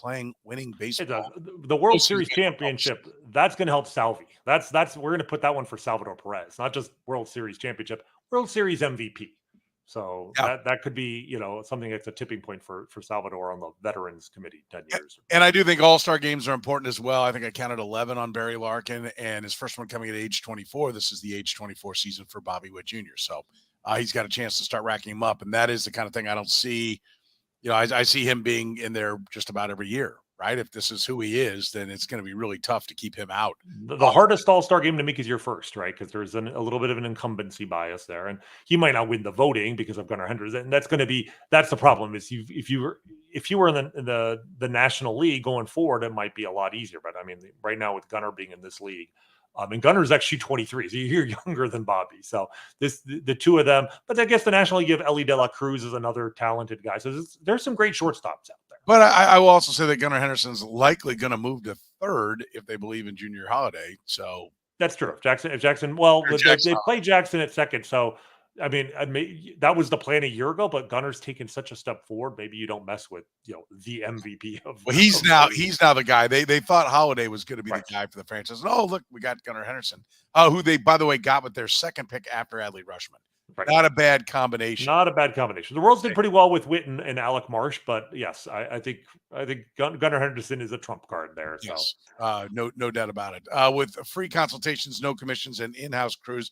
winning baseball.
The World Series championship, that's going to help Salvi. That's we're going to put that one for Salvador Perez, not just World Series championship, World Series MVP. So that could be, something that's a tipping point for Salvador on the Veterans Committee 10 years.
And I do think all-star games are important as well. I think I counted 11 on Barry Larkin, and his first one coming at age 24. This is the age 24 season for Bobby Witt Jr. So he's got a chance to start racking them up. And that is the kind of thing I don't see. I see him being in there just about every year, right? If this is who he is, then it's going to be really tough to keep him out.
The hardest all-star game to make is your first, right? Because there's a little bit of an incumbency bias there, and he might not win the voting because of Gunnar Henderson. And that's the problem. Is if you were in the National League going forward, it might be a lot easier. But I mean, right now with Gunnar being in this league, and Gunner's actually 23, so you're younger than Bobby. So the two of them, but I guess the National League of Ellie De La Cruz is another talented guy. So there's some great shortstops out there.
But I will also say that Gunnar Henderson's likely going to move to 3rd if they believe in Junior Holiday. So
that's true. If Jackson, well, they play Jackson at 2nd, so I mean, that was the plan a year ago, but Gunner's taken such a step forward. Maybe you don't mess with, the MVP of.
Well, he's now the guy. They thought Holiday was going to be
Right.
the guy for the franchise. And, oh, look, we got Gunnar Henderson, who they, by the way, got with their second pick after Adley Rushman.
Right.
Not a bad combination.
Not a bad combination. The Royals did pretty well with Witt and Alec Marsh, but yes, I think Gunnar Henderson is a trump card there. So.
Yes, no doubt about it. With free consultations, no commissions, and in-house crews.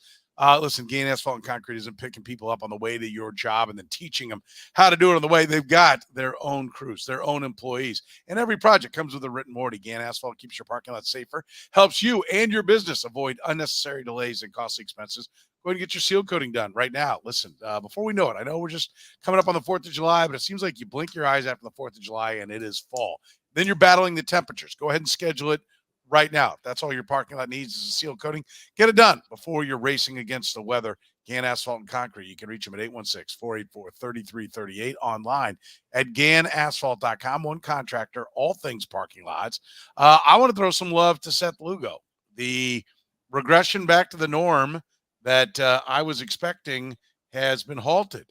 Listen, Gain Asphalt and Concrete isn't picking people up on the way to your job and then teaching them how to do it on the way. They've got their own crews, their own employees, and every project comes with a written warranty. Gain Asphalt keeps your parking lot safer, helps you and your business avoid unnecessary delays and costly expenses. Go ahead and get your seal coating done right now. Listen, before we know it, I know we're just coming up on the 4th of July, but it seems like you blink your eyes after the 4th of July and it is fall. Then you're battling the temperatures. Go ahead and schedule it right now. If that's all your parking lot needs is a seal coating, get it done before you're racing against the weather. Gann Asphalt and Concrete. You can reach them at 816-484-3338, online at gannasphalt.com. One contractor, all things parking lots. I want to throw some love to Seth Lugo. The regression back to the norm that I was expecting has been halted,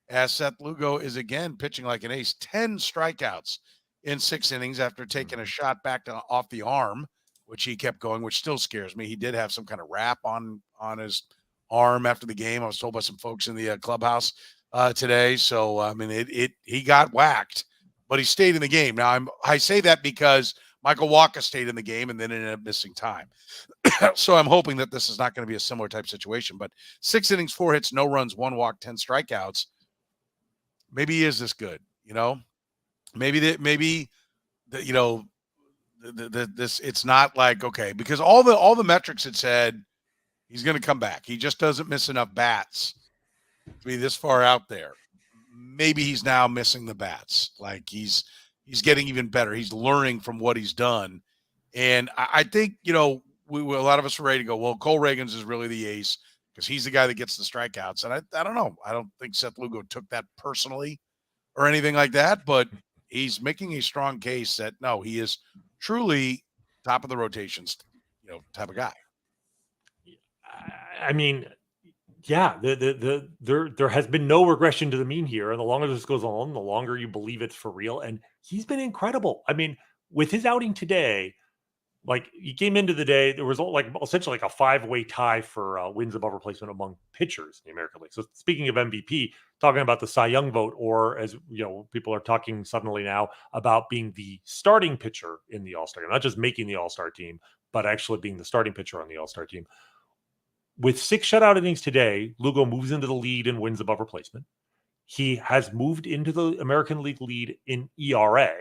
as Seth Lugo is again pitching like an ace. 10 strikeouts in 6 innings after taking a shot back off the arm, which he kept going, which still scares me. He did have some kind of wrap on his arm after the game. I was told by some folks in the clubhouse today. So, I mean, he got whacked, but he stayed in the game. Now, I say that because Michael Walker stayed in the game and then ended up missing time. So I'm hoping that this is not going to be a similar type situation. But 6 innings, 4 hits, no runs, 1 walk, 10 strikeouts. Maybe he is this good, Maybe this it's not like, okay, because all the metrics had said he's going to come back. He just doesn't miss enough bats to be this far out there. Maybe he's now missing the bats. Like he's getting even better. He's learning from what he's done. And I think, a lot of us are ready to go, well, Cole Reagans is really the ace because he's the guy that gets the strikeouts. And I don't know. I don't think Seth Lugo took that personally or anything like that, but he's making a strong case that, no, he is truly top of the rotations, type of guy.
I mean, yeah, there has been no regression to the mean here. And the longer this goes on, the longer you believe it's for real. And he's been incredible. I mean, with his outing today, like he came into the day, there was essentially like a 5-way tie for wins above replacement among pitchers in the American League. So speaking of MVP, talking about the Cy Young vote, or as people are talking suddenly now about being the starting pitcher in the All-Star game, not just making the All-Star team, but actually being the starting pitcher on the All-Star team. With 6 shutout innings today, Lugo moves into the lead in wins above replacement. He has moved into the American League lead in ERA.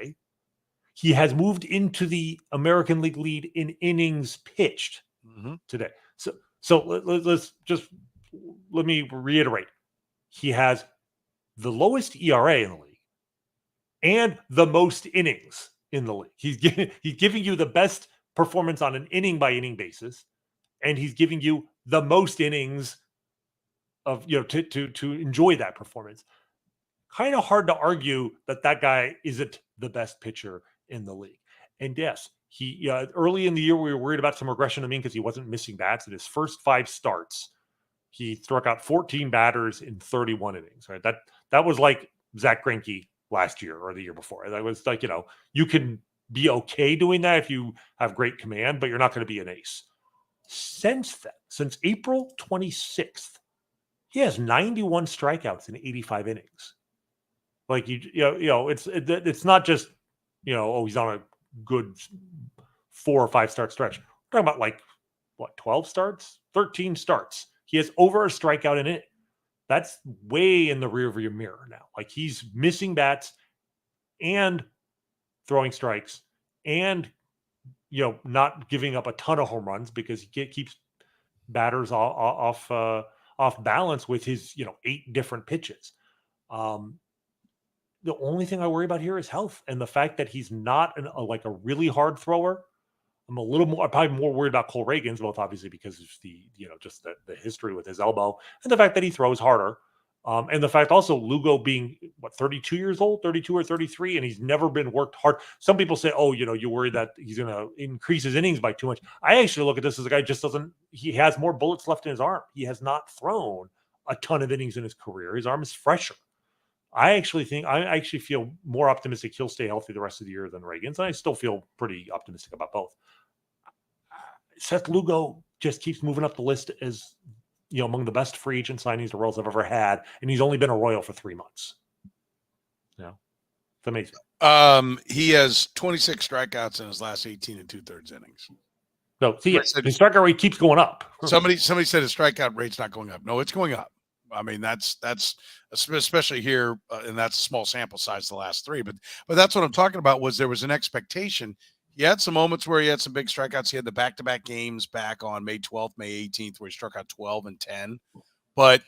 He has moved into the American League lead in innings pitched today. So let me reiterate. He has the lowest ERA in the league and the most innings in the league. He's giving you the best performance on an inning by inning basis, and he's giving you the most innings of to enjoy that performance. Kind of hard to argue that guy isn't the best pitcher in the league. And yes, he early in the year we were worried about some regression to mean because he wasn't missing bats. In his first 5 starts, he struck out 14 batters in 31 innings. Right, that was like Zach Greinke last year or the year before. That was like you can be okay doing that if you have great command, but you're not going to be an ace. Since then, since April 26th, he has 91 strikeouts in 85 innings. Like it's not just he's on a good 4 or 5 start stretch. We're talking about 12 starts, 13 starts. He has over a strikeout in it. That's way in the rearview mirror now. Like he's missing bats and throwing strikes and not giving up a ton of home runs because he keeps batters off balance with his 8 different pitches. The only thing I worry about here is health and the fact that he's not a really hard thrower. I'm probably more worried about Cole Reagans, both obviously because of just the history with his elbow and the fact that he throws harder. And the fact also Lugo being 32 years old, 32 or 33, and he's never been worked hard. Some people say, you worry that he's going to increase his innings by too much. I actually look at this as a guy he has more bullets left in his arm. He has not thrown a ton of innings in his career. His arm is fresher. I actually feel more optimistic he'll stay healthy the rest of the year than Reagan's. And I still feel pretty optimistic about both. Seth Lugo just keeps moving up the list as, among the best free agent signings the Royals have ever had. And he's only been a Royal for 3 months. Yeah. It's amazing.
He has 26 strikeouts in his last 18 and 2/3 innings.
No, see, his strikeout rate keeps going up.
Somebody said his strikeout rate's not going up. No, it's going up. I mean, that's especially here, and that's a small sample size, the last 3. But that's what I'm talking about. There was an expectation. He had some moments where he had some big strikeouts. He had the back-to-back games back on May 12th, May 18th, where he struck out 12 and 10. But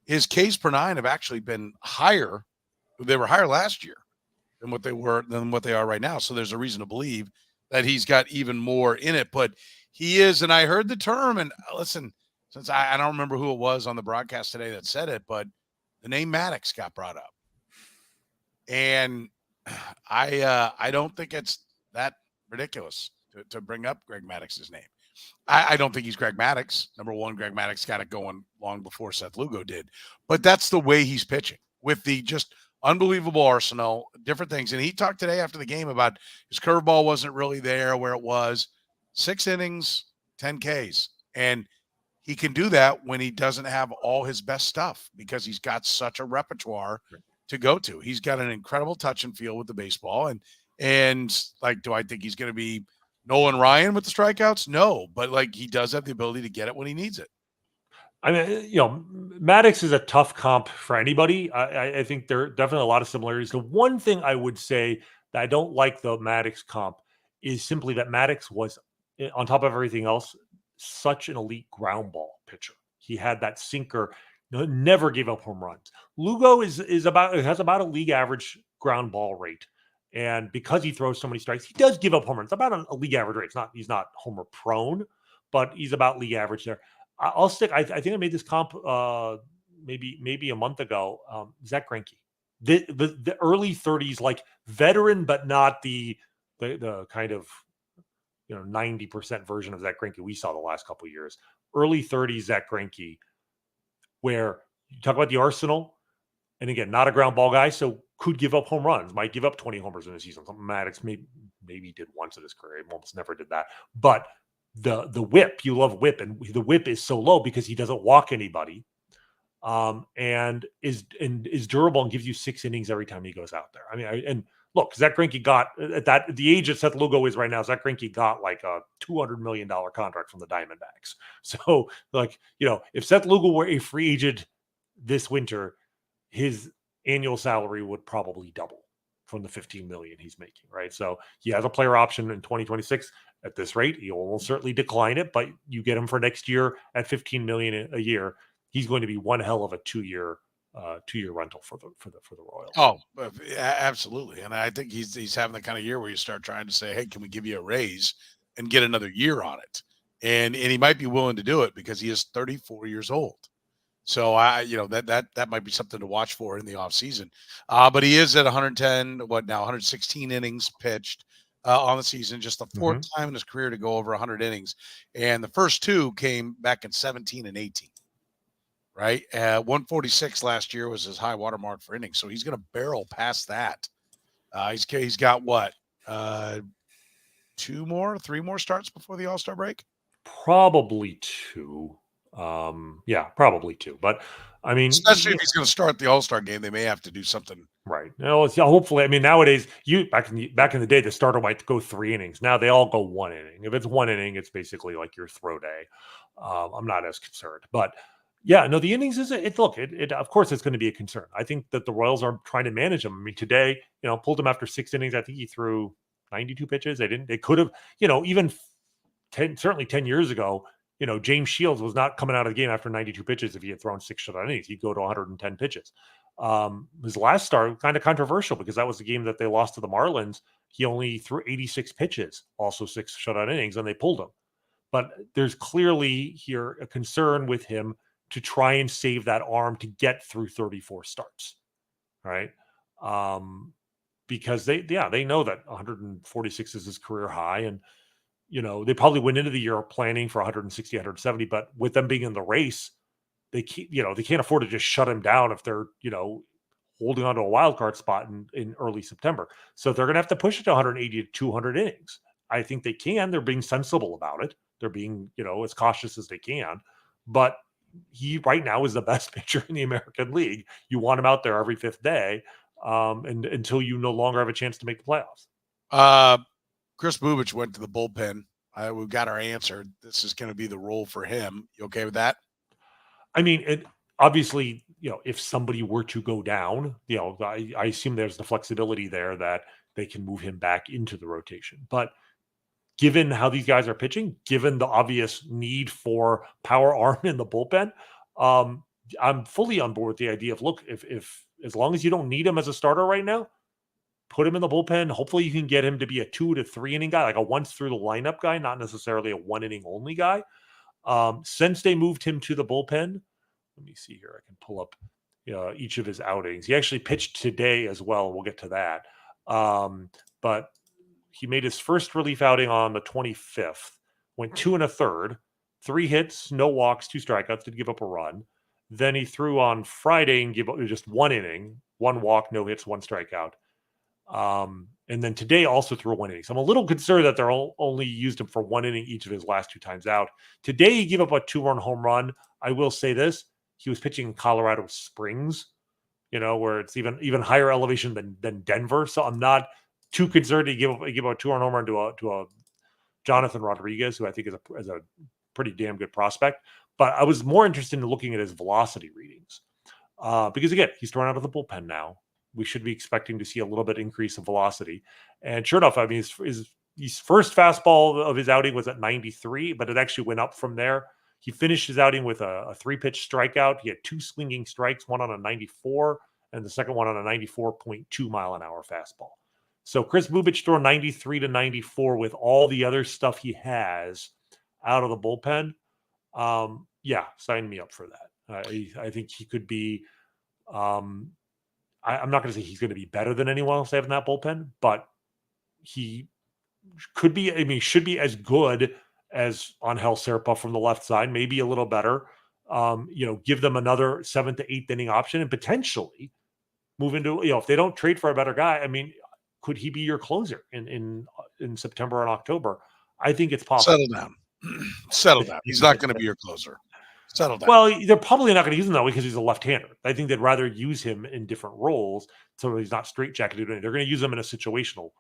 his Ks per 9 have actually been higher. They were higher last year than what they are right now. So there's a reason to believe that he's got even more in it. But he is, and I heard the term, and listen, since I don't remember who it was on the broadcast today that said it, but the name Maddox got brought up. And I don't think it's that ridiculous to bring up Greg Maddox's name. I don't think he's Greg Maddox. Number one, Greg Maddox got it going long before Seth Lugo did. But that's the way he's pitching, with the just unbelievable arsenal, different things. And he talked today after the game about his curveball wasn't really there where it was. 6 innings, 10 Ks. And he can do that when he doesn't have all his best stuff, because he's got such a repertoire to go to. He's got an incredible touch and feel with the baseball. And like, do I think he's going to be Nolan Ryan with the strikeouts? No, but like, he does have the ability to get it when he needs it.
I mean, Maddox is a tough comp for anybody. I think there are definitely a lot of similarities. The one thing I would say that I don't like the Maddox comp is simply that Maddox was, on top of everything else, such an elite ground ball pitcher. He had that sinker, never gave up home runs. Lugo has about a league average ground ball rate. And because he throws so many strikes, he does give up home runs. About a league average rate. He's not homer prone, but he's about league average there. I'll stick. I think I made this comp maybe a month ago. Zach Greinke, the early 30s, like veteran, but not the kind of 90% version of Zach Greinke we saw the last couple of years. Early 30s Zach Greinke, where you talk about the arsenal, and again, not a ground ball guy, so could give up home runs, might give up 20 homers in a season. Something Maddox maybe did once in his career, almost never did that. But the whip, you love whip, and the whip is so low because he doesn't walk anybody, and is durable and gives you 6 innings every time he goes out there. I mean, and look, Zach Greinke got at the age that Seth Lugo is right now. Zach Greinke got like a $200 million contract from the Diamondbacks. So, like, if Seth Lugo were a free agent this winter, his annual salary would probably double from the $15 million he's making, right? So he has a player option in 2026. At this rate, he will certainly decline it, but you get him for next year at $15 million a year. He's going to be one hell of a two-year rental for the Royals.
Oh, absolutely. And I think he's having the kind of year where you start trying to say, hey, can we give you a raise and get another year on it? And he might be willing to do it because he is 34 years old. So that might be something to watch for in the offseason. But he is at 116 innings pitched on the season, just the 4th time in his career to go over 100 innings. And the first 2 came back in 17 and 18. Right. 146 last year was his high watermark for innings. So he's going to barrel past that. He's got what? 3 more starts before the All-Star break?
Probably 2. Probably 2. But I mean,
especially if he's going to start the All-Star game, they may have to do something.
Right. Hopefully, I mean, nowadays, back in the day, the starter might go 3 innings. Now they all go 1 inning. If it's 1 inning, it's basically like your throw day. I'm not as concerned, but yeah, no, the innings of course it's going to be a concern. I think that the Royals are trying to manage him. I mean, today, pulled him after 6 innings. I think he threw 92 pitches. They could have, even certainly 10 years ago, James Shields was not coming out of the game after 92 pitches if he had thrown 6 shutout innings. He'd go to 110 pitches. His last start, kind of controversial because that was the game that they lost to the Marlins. He only threw 86 pitches, also 6 shutout innings, and they pulled him. But there's clearly here a concern with him to try and save that arm to get through 34 starts, right? Because they know that 146 is his career high, and they probably went into the year planning for 160, 170, but with them being in the race, they can't afford to just shut him down if they're, holding on to a wild card spot in early September. So they're going to have to push it to 180 to 200 innings. I think they can. They're being sensible about it. They're being, as cautious as they can. But he right now is the best pitcher in the American League. You want him out there every fifth day, and until you no longer have a chance to make the playoffs.
Chris Bubic went to the bullpen. We've got our answer. This is going to be the role for him. You okay with that?
I mean, obviously, if somebody were to go down, I assume there's the flexibility there that they can move him back into the rotation. But given how these guys are pitching, given the obvious need for power arm in the bullpen, I'm fully on board with the idea of, look, if as long as you don't need him as a starter right now, put him in the bullpen. Hopefully you can get him to be a 2 to 3 inning guy, like a once through the lineup guy, not necessarily a 1 inning only guy. Since they moved him to the bullpen, let me see here. I can pull up each of his outings. He actually pitched today as well. We'll get to that. But he made his first relief outing on the 25th, went 2 1/3, 3 hits, no walks, 2 strikeouts, did give up a run. Then he threw on Friday and gave up just 1 inning, 1 walk, no hits, 1 strikeout. And then today also threw a 1 inning. So I'm a little concerned that they're only used him for 1 inning each of his last 2 times out. Today he gave up a 2-run home run. I will say this: he was pitching in Colorado Springs, where it's even higher elevation than Denver. So I'm not too concerned to give up a 2-run home run to a Jonathan Rodriguez, who I think is a pretty damn good prospect. But I was more interested in looking at his velocity readings because, again, he's thrown out of the bullpen now. We should be expecting to see a little bit increase of velocity. And sure enough, I mean, his first fastball of his outing was at 93, but it actually went up from there. He finished his outing with a 3-pitch strikeout. He had 2 swinging strikes, one on a 94 and the second one on a 94.2 mile an hour fastball. So Chris Bubic threw 93 to 94 with all the other stuff he has out of the bullpen. Yeah, sign me up for that. I think he could be. I'm not going to say he's going to be better than anyone else they have in that bullpen, but he could be. I mean, should be as good as Angel Serpa from the left side, maybe a little better. Give them another 7th to 8th inning option and potentially move into, if they don't trade for a better guy, I mean, could he be your closer in September and October? I think it's possible.
Settle down. Settle down. He's not going to be your closer. Settle down.
Well, they're probably not going to use him that way because he's a left-hander. I think they'd rather use him in different roles so he's not straitjacketed. They're going to use him in a situational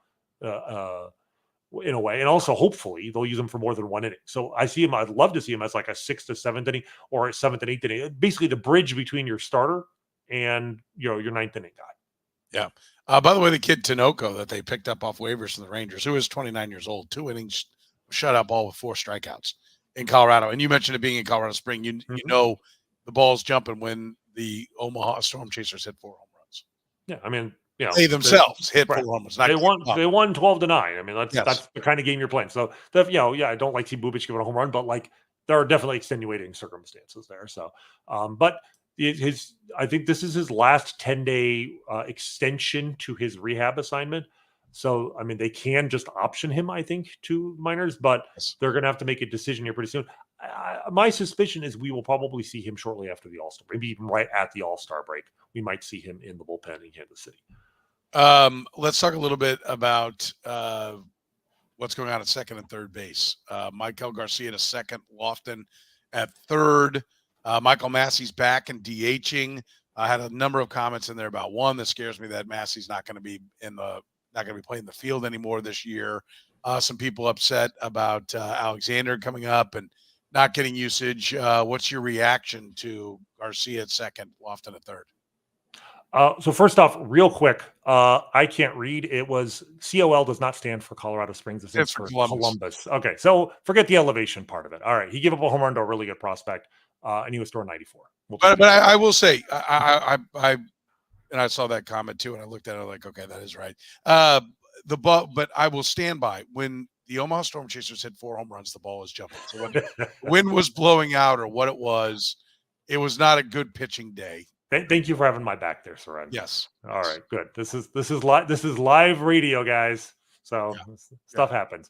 in a way. And also, hopefully, they'll use him for more than 1 inning. So I'd love to see him as like a 6th to 7th inning or a 7th and 8th inning. Basically, the bridge between your starter and your 9th inning guy.
Yeah. By the way, the kid Tinoco that they picked up off waivers from the Rangers, who is 29 years old, 2 innings, shutout ball with 4 strikeouts in Colorado. And you mentioned it being in Colorado Spring. You know the ball's jumping when the Omaha Storm Chasers hit 4 home runs.
Yeah, I mean,
they themselves hit 4 home runs.
They won 12-9. I mean, that's the kind of game you're playing. So, I don't like to see Bubic giving a home run, but like there are definitely extenuating circumstances there. So, but I think this is his last 10-day extension to his rehab assignment. So, I mean, they can just option him, I think, to minors, but they're going to have to make a decision here pretty soon. My suspicion is we will probably see him shortly after the All-Star, maybe even right at the All-Star break. We might see him in the bullpen in Kansas City.
Let's talk a little bit about what's going on at second and third base. Michael Garcia at second, Loftin at third. Michael Massey's back and DHing. I had a number of comments in there about one that scares me that Massey's not going to be playing the field anymore this year. Some people upset about Alexander coming up and not getting usage. What's your reaction to Garcia at second, Loftin at third?
So first off, real quick, I can't read. It was COL does not stand for Colorado Springs. It stands for Columbus. Okay, so forget the elevation part of it. All right, he gave up a home run to a really good prospect, and he was throwing 94.
But I will say, I saw that comment too, and I looked at it like, okay, that is right. But I will stand by when the Omaha Storm Chasers hit 4 home runs, the ball was jumping. So when the wind was blowing out or what it was not a good pitching day.
Thank you for having my back there, Soren.
Yes.
All right, good. This is live radio, guys. So stuff happens.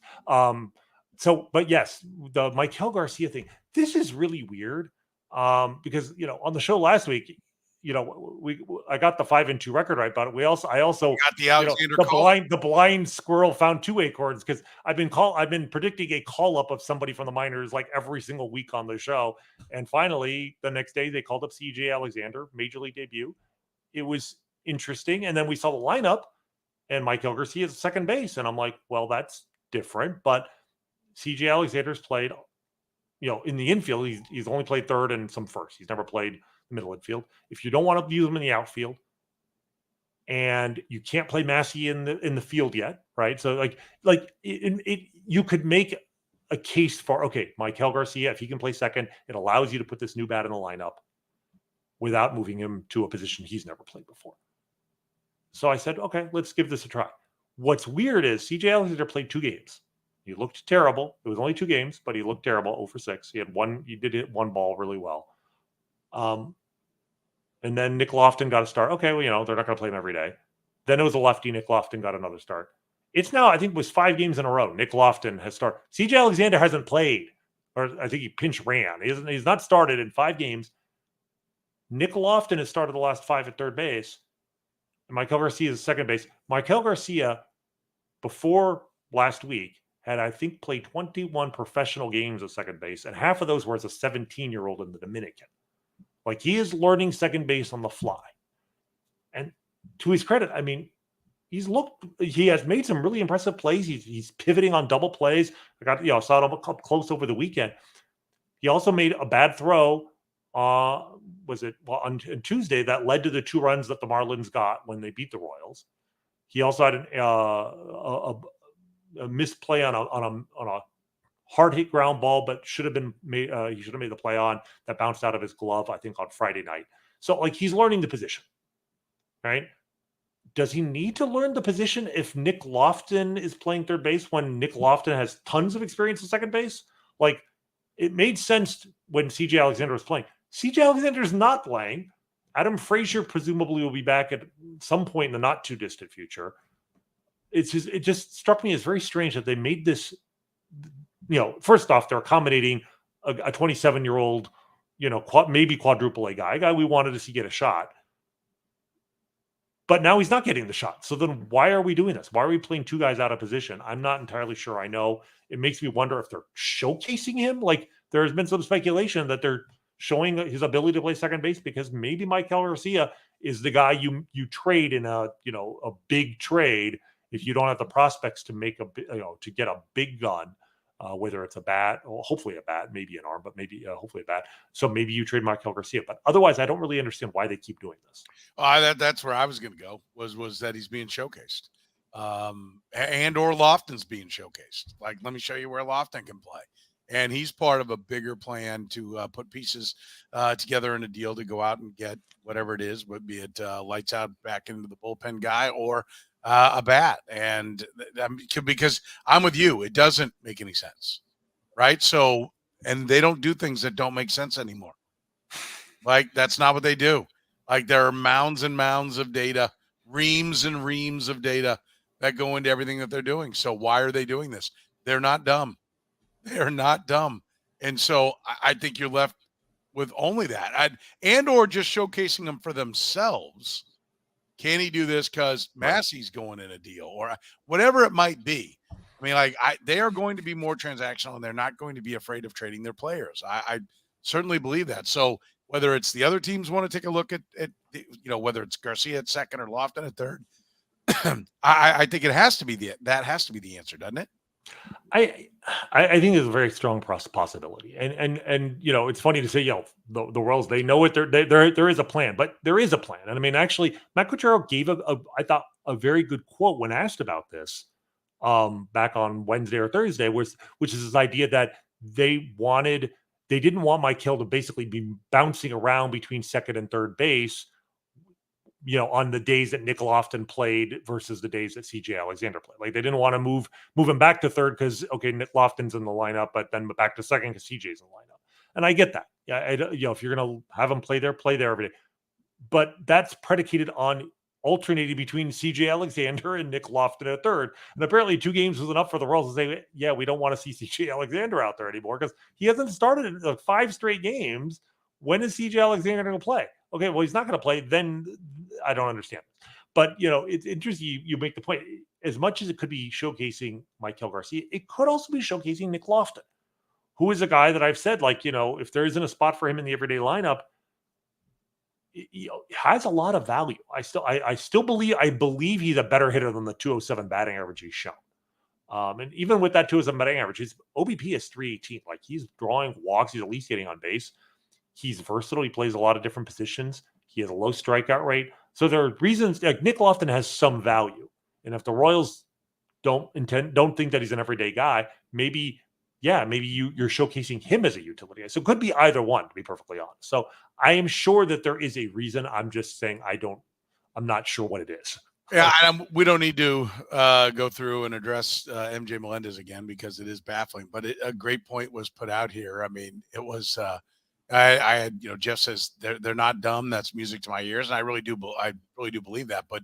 But yes, the Michael Garcia thing, this is really weird. Because on the show last week, I got the 5-2 record right, but I also
You got the Alexander
the blind squirrel found 2 acorns, because I've been predicting a call up of somebody from the minors like every single week on the show, and finally the next day they called up CJ Alexander, major league debut. It was interesting, and then we saw the lineup, and Michael Garcia is second base, and I'm like, well, that's different, but CJ Alexander's played, in the infield. He's only played third and some first. He's never played middle infield. If you don't want to use him in the outfield, and you can't play Massey in the field yet, right? So you could make a case for, okay, Michael Garcia, if he can play second, it allows you to put this new bat in the lineup without moving him to a position he's never played before. So I said, okay, let's give this a try. What's weird is CJ Alexander played 2 games. He looked terrible. It was only 2 games, but he looked terrible. 0 for 6. He did hit one ball really well. And then Nick Loftin got a start. Okay, well, they're not going to play him every day. Then it was a lefty. Nick Loftin got another start. It's now, I think it was 5 games in a row. Nick Loftin has started. CJ Alexander hasn't played, or I think he pinch ran. He's not started in 5 games. Nick Loftin has started the last 5 at third base. And Michael Garcia is second base. Michael Garcia, before last week, had, I think, played 21 professional games at second base, and half of those were as a 17-year-old in the Dominican. Like, he is learning second base on the fly. And to his credit, I mean, he has made some really impressive plays. He's pivoting on double plays. I saw it up close over the weekend. He also made a bad throw, on Tuesday, that led to the 2 runs that the Marlins got when they beat the Royals. He also had a missed play on a hard hit ground ball, but should have been made. He should have made the play on that bounced out of his glove, I think, on Friday night. So, he's learning the position, right? Does he need to learn the position if Nick Loftin is playing third base when Nick Loftin has tons of experience at second base? It made sense when CJ Alexander was playing. CJ Alexander is not playing. Adam Frazier presumably will be back at some point in the not too distant future. It just struck me as very strange that they made this. First off, they're accommodating a 27-year-old, maybe quadruple A guy we wanted to see get a shot. But now he's not getting the shot. So then why are we doing this? Why are we playing 2 guys out of position? I'm not entirely sure. I know it makes me wonder if they're showcasing him. There has been some speculation that they're showing his ability to play second base because maybe Michael Garcia is the guy you trade in a big trade if you don't have the prospects to make to get a big gun, whether it's a bat or hopefully a bat, maybe an arm, but maybe hopefully a bat. So maybe you trade Michael Garcia. But otherwise, I don't really understand why they keep doing this.
That's where I was going to go, was that he's being showcased, and or Lofton's being showcased. Let me show you where Loftin can play. And he's part of a bigger plan to put pieces together in a deal to go out and get whatever it is, be it lights out back into the bullpen guy or a bat. And because I'm with you, it doesn't make any sense, right? So, and they don't do things that don't make sense anymore. That's not what they do. There are mounds and mounds of data, reams and reams of data that go into everything that they're doing. So why are they doing this? They're not dumb. They're not dumb. And so I think you're left with only that. Or just showcasing them for themselves. Can he do this because Massey's going in a deal or whatever it might be? I mean, they are going to be more transactional and they're not going to be afraid of trading their players. I certainly believe that. So whether it's the other teams want to take a look at whether it's Garcia at second or Loftin at third, I think that has to be the answer, doesn't it?
I think there's a very strong possibility, and it's funny to say, the Royals, they know it. There is a plan, but there is a plan. And I mean, actually, Matt Quatraro gave I thought a very good quote when asked about this, back on Wednesday or Thursday, which is this idea that they didn't want Michael to basically be bouncing around between second and third base, on the days that Nick Loftin played versus the days that CJ Alexander played. They didn't want to move him back to third because, okay, Nick Loftin's in the lineup, but then back to second because CJ's in the lineup. And I get that. Yeah, if you're going to have him play there every day. But that's predicated on alternating between CJ Alexander and Nick Loftin at third. And apparently 2 games was enough for the Royals to say, yeah, we don't want to see CJ Alexander out there anymore because he hasn't started in like 5 straight games. When is CJ Alexander going to play? Okay, well, he's not going to play. Then I don't understand. But, it's interesting you make the point. As much as it could be showcasing Michael Garcia, it could also be showcasing Nick Loftin, who is a guy that I've said, like, if there isn't a spot for him in the everyday lineup, has a lot of value. I still believe he's a better hitter than the 207 batting average he's shown. And even with that 207 batting average, his OBP is 318. Like, he's drawing walks. He's at least getting on base. He's versatile. He plays a lot of different positions. He has a low strikeout rate. So there are reasons, like Nick Loftin has some value. And if the Royals don't think that he's an everyday guy, maybe you're showcasing him as a utility guy. So it could be either one, to be perfectly honest. So I am sure that there is a reason. I'm just saying I'm not sure what it is.
Yeah, we don't need to go through and address MJ Melendez again because it is baffling. But a great point was put out here. I mean, it was I had, Jeff says they're not dumb. That's music to my ears, and I really do believe that. But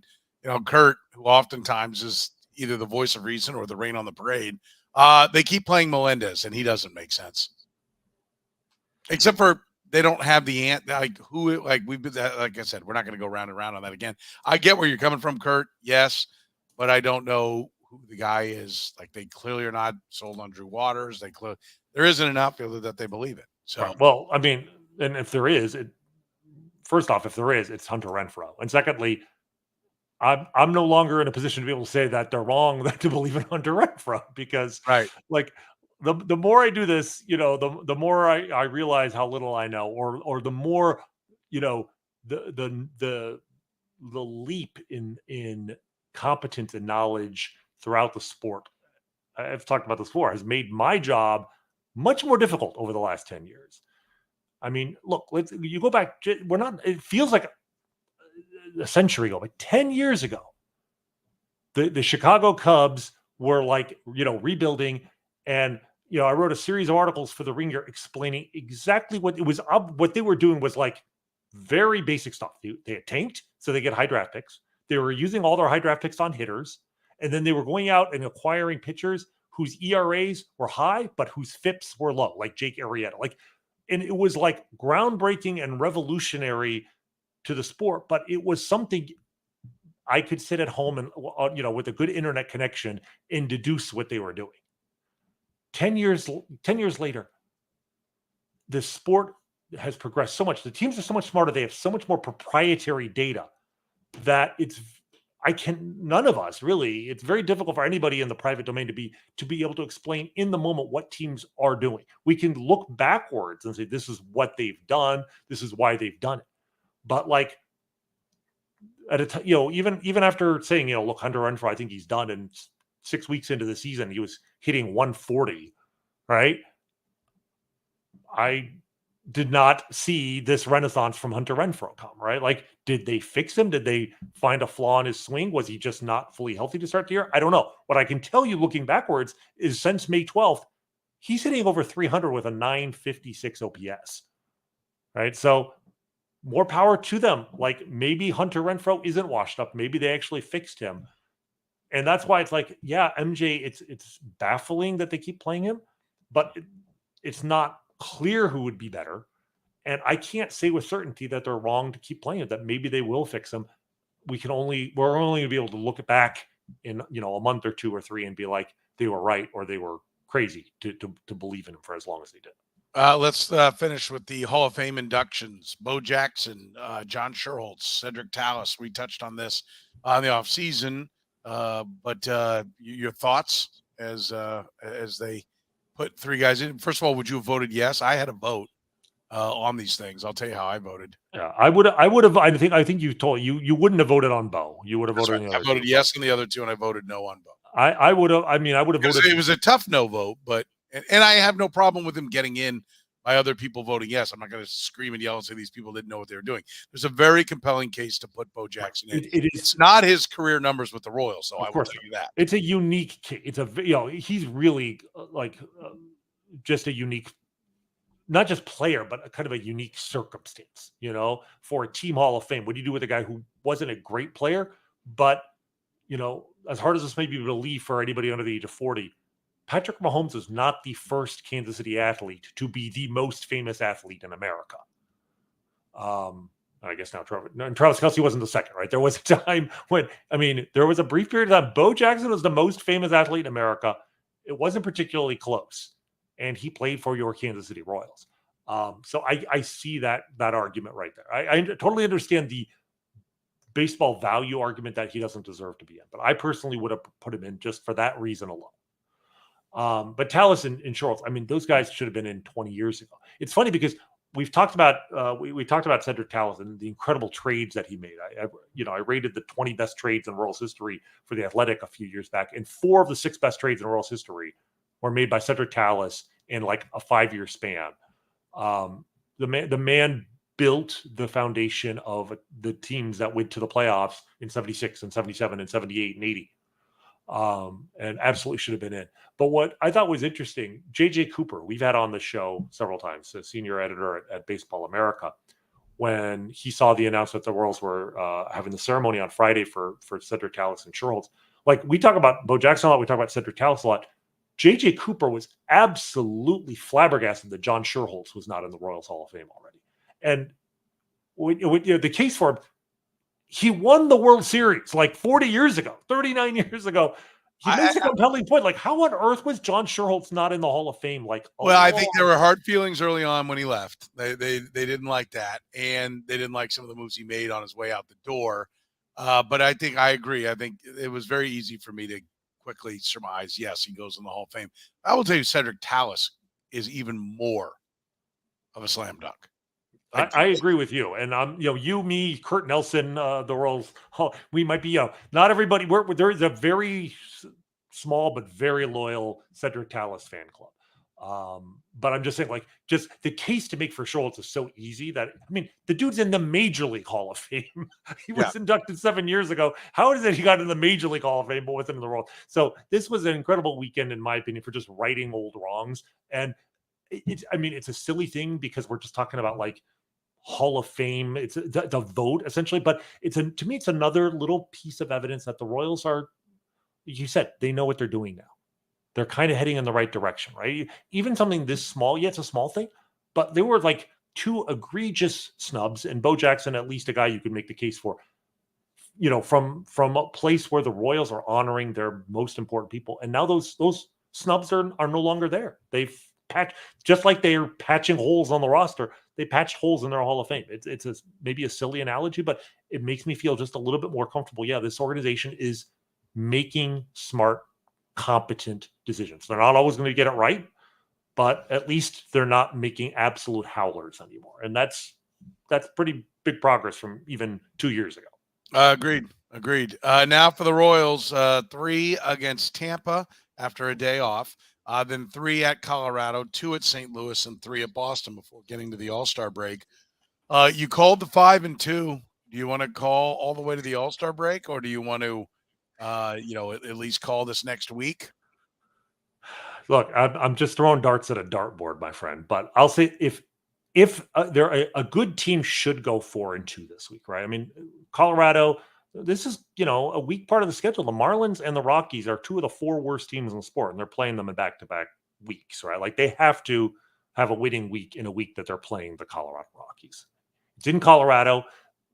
Kurt, who oftentimes is either the voice of reason or the rain on the parade, they keep playing Melendez, and he doesn't make sense. Except for they don't have the like I said, we're not going to go round and round on that again. I get where you're coming from, Kurt. Yes, but I don't know who the guy is. Like, they clearly are not sold on Drew Waters. There isn't an outfielder that they believe in. So,
right. Well, I mean, and if there is, first off, it's Hunter Renfroe, and secondly, I'm no longer in a position to be able to say that they're wrong to believe in Hunter Renfroe because,
right,
like, the more I do this, the more I realize how little I know, or the more, the leap in competence and knowledge throughout the sport, I've talked about this before, has made my job much more difficult over the last 10 years. I mean, look, you go back, it feels like a century ago, but 10 years ago, the Chicago Cubs were like, rebuilding. And, I wrote a series of articles for the Ringer explaining exactly what it was. What they were doing was like very basic stuff. They had tanked, so they get high draft picks. They were using all their high draft picks on hitters. And then they were going out and acquiring pitchers whose ERAs were high, but whose FIPS were low, like Jake Arrieta. And it was like groundbreaking and revolutionary to the sport, but it was something I could sit at home and, with a good internet connection and deduce what they were doing. 10 years later, the sport has progressed so much. The teams are so much smarter. They have so much more proprietary data that none of us really, it's very difficult for anybody in the private domain to be able to explain in the moment what teams are doing. We can look backwards and say, this is what they've done. This is why they've done it. But like at a time, even after saying, look, Hunter Renfroe, I think he's done. And 6 weeks into the season, he was hitting 140, right? I did not see this renaissance from Hunter Renfroe come, right? Like, did they fix him? Did they find a flaw in his swing? Was he just not fully healthy to start the year? I don't know. What I can tell you looking backwards is since May 12th, he's hitting over 300 with a 956 OPS, right? So more power to them. Like, maybe Hunter Renfroe isn't washed up. Maybe they actually fixed him. And that's why it's like, yeah, MJ, it's baffling that they keep playing him, but it's not clear who would be better. And I can't say with certainty that they're wrong to keep playing it, that maybe they will fix him. We're only going to be able to look back in, a month or 2 or 3 and be like, they were right or they were crazy to believe in him for as long as they did.
Let's finish with the Hall of Fame inductions. Bo Jackson, John Schuerholz, Cedric Tallis. We touched on this on the offseason. But your thoughts as they put 3 guys in? First of all, would you have voted yes? I had a vote on these things. I'll tell you how I voted.
Yeah, I would have. I think you told you wouldn't have voted on Bo. You would have voted.
Right. I voted yes on the other 2, and I voted no on Bo.
I would have. I mean, I would have voted.
It was a tough no vote, but and I have no problem with him getting in by other people voting yes. I'm not going to scream and yell and say these people didn't know what they were doing. There's a very compelling case to put Bo Jackson in. It's not his career numbers with the Royals, so I will tell you that.
It's a unique case. It's he's really just a unique not just player, but a kind of a unique circumstance, for a team Hall of Fame. What do you do with a guy who wasn't a great player, but, as hard as this may be to believe for anybody under the age of 40, Patrick Mahomes is not the first Kansas City athlete to be the most famous athlete in America. I guess now Travis Kelce wasn't the second, right? There was a time when, there was a brief period of time. Bo Jackson was the most famous athlete in America. It wasn't particularly close, and he played for your Kansas City Royals. So I see that argument right there. I totally understand the baseball value argument that he doesn't deserve to be in, but I personally would have put him in just for that reason alone. But Tallis and Schuerholz, those guys should have been in 20 years ago. It's funny because we've talked about we talked about Cedric Tallis and the incredible trades that he made. I rated the 20 best trades in Royals history for the Athletic a few years back, and 4 of the 6 best trades in Royals history were made by Cedric Tallis in like a 5-year span. The man built the foundation of the teams that went to the playoffs in 76 and 77 and 78 and 80. And absolutely should have been in. But what I thought was interesting, JJ Cooper, we've had on the show several times, the senior editor at Baseball America, when he saw the announcement the Royals were having the ceremony on Friday for Cedric Tallis and Schuerholz. Like, we talk about Bo Jackson a lot, we talk about Cedric Tallis a lot. JJ Cooper was absolutely flabbergasted that John Schuerholz was not in the Royals Hall of Fame already. And the case for him, he won the World Series like 40 years ago, 39 years ago. He makes a compelling point. Like, how on earth was John Schuerholz not in the Hall of Fame?
I think there were hard feelings early on when he left. They didn't like that, and they didn't like some of the moves he made on his way out the door. But I think I agree. I think it was very easy for me to quickly surmise, yes, he goes in the Hall of Fame. I will tell you, Cedric Tallis is even more of a slam dunk.
I agree with you. And you, me, Kurt Nelson, the Royals, we might be, not everybody, there is a very small but very loyal Cedric Tallis fan club. But I'm just saying, just the case to make for Schuerholz is so easy that, the dude's in the Major League Hall of Fame. He was inducted 7 years ago. How is it he got in the Major League Hall of Fame, but wasn't in the Royals? So this was an incredible weekend, in my opinion, for just righting old wrongs. And it's a silly thing because we're just talking about Hall of Fame. It's the vote essentially, but to me, it's another little piece of evidence that the Royals are, you said, they know what they're doing now. They're kind of heading in the right direction, right? Even something this small, it's a small thing, but there were 2 egregious snubs, and Bo Jackson, at least a guy you could make the case for, from a place where the Royals are honoring their most important people. And now those snubs are no longer there. They've patched, just like they're patching holes on the roster, they patched holes in their Hall of Fame. It's maybe a silly analogy, but it makes me feel just a little bit more comfortable. Yeah, this organization is making smart, competent decisions. They're not always going to get it right, but at least they're not making absolute howlers anymore. And that's pretty big progress from even 2 years ago.
Agreed. Now for the Royals, 3 against Tampa after a day off. Then 3 at Colorado, 2 at St. Louis, and 3 at Boston before getting to the All-Star break. You called the 5-2. Do you want to call all the way to the All-Star break, or do you want to, at least call this next week?
Look, I'm just throwing darts at a dartboard, my friend. But I'll say if they're a good team should go 4-2 this week, right? Colorado. This is, a weak part of the schedule. The Marlins and the Rockies are 2 of the 4 worst teams in the sport, and they're playing them in back-to-back weeks, right? They have to have a winning week in a week that they're playing the Colorado Rockies. It's in Colorado.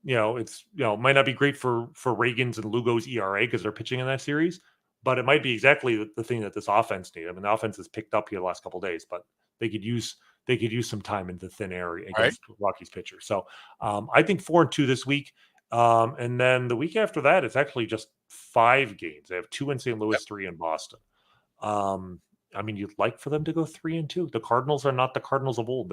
It's, might not be great for Reagan's and Lugo's ERA because they're pitching in that series, but it might be exactly the thing that this offense needs. The offense has picked up here the last couple of days, but they could use some time in the thin air against Rockies pitchers. So I think 4-2 this week. And then the week after that, it's actually just 5 games. They have 2 in St. Louis, 3 in Boston. You'd like for them to go 3-2. The Cardinals are not the Cardinals of old.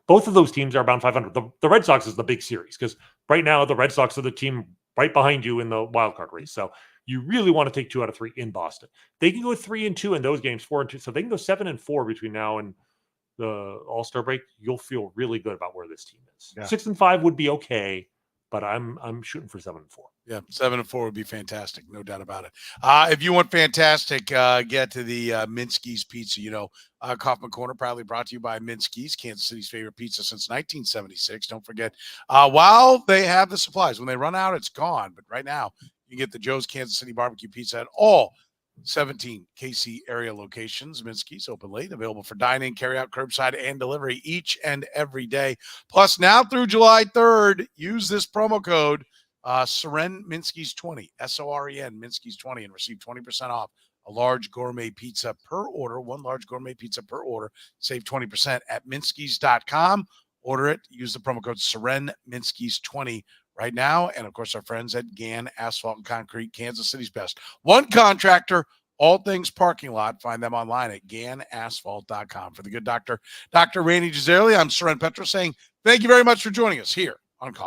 Both of those teams are around 500. The Red Sox is the big series because right now the Red Sox are the team right behind you in the wild card race. So you really want to take 2 out of 3 in Boston. They can go 3-2 in those games, 4-2. So they can go 7-4 between now and the All-Star break. You'll feel really good about where this team is. Yeah. 6-5 would be okay. but I'm shooting for 7-4.
Yeah, 7-4 would be fantastic, no doubt about it. If you want fantastic, get to the Minsky's Pizza. Kaufman Corner proudly brought to you by Minsky's, Kansas City's favorite pizza since 1976. Don't forget, while they have the supplies, when they run out, it's gone. But right now, you can get the Joe's Kansas City Barbecue Pizza at all 17 KC area locations. Minsky's open late, available for dine-in, carry-out, curbside, and delivery each and every day. Plus, now through July 3rd, use this promo code Soren Minsky's 20, SOREN Minsky's 20, and receive 20% off a large gourmet pizza per order. One large gourmet pizza per order. Save 20% at Minskys.com. Order it. Use the promo code Soren Minsky's 20 right now. And, of course, our friends at Gann Asphalt and Concrete, Kansas City's best. One contractor, all things parking lot. Find them online at GannAsphalt.com. For the good doctor, Dr. Rany Jazayerli, I'm Soren Petro saying thank you very much for joining us here on Coffee.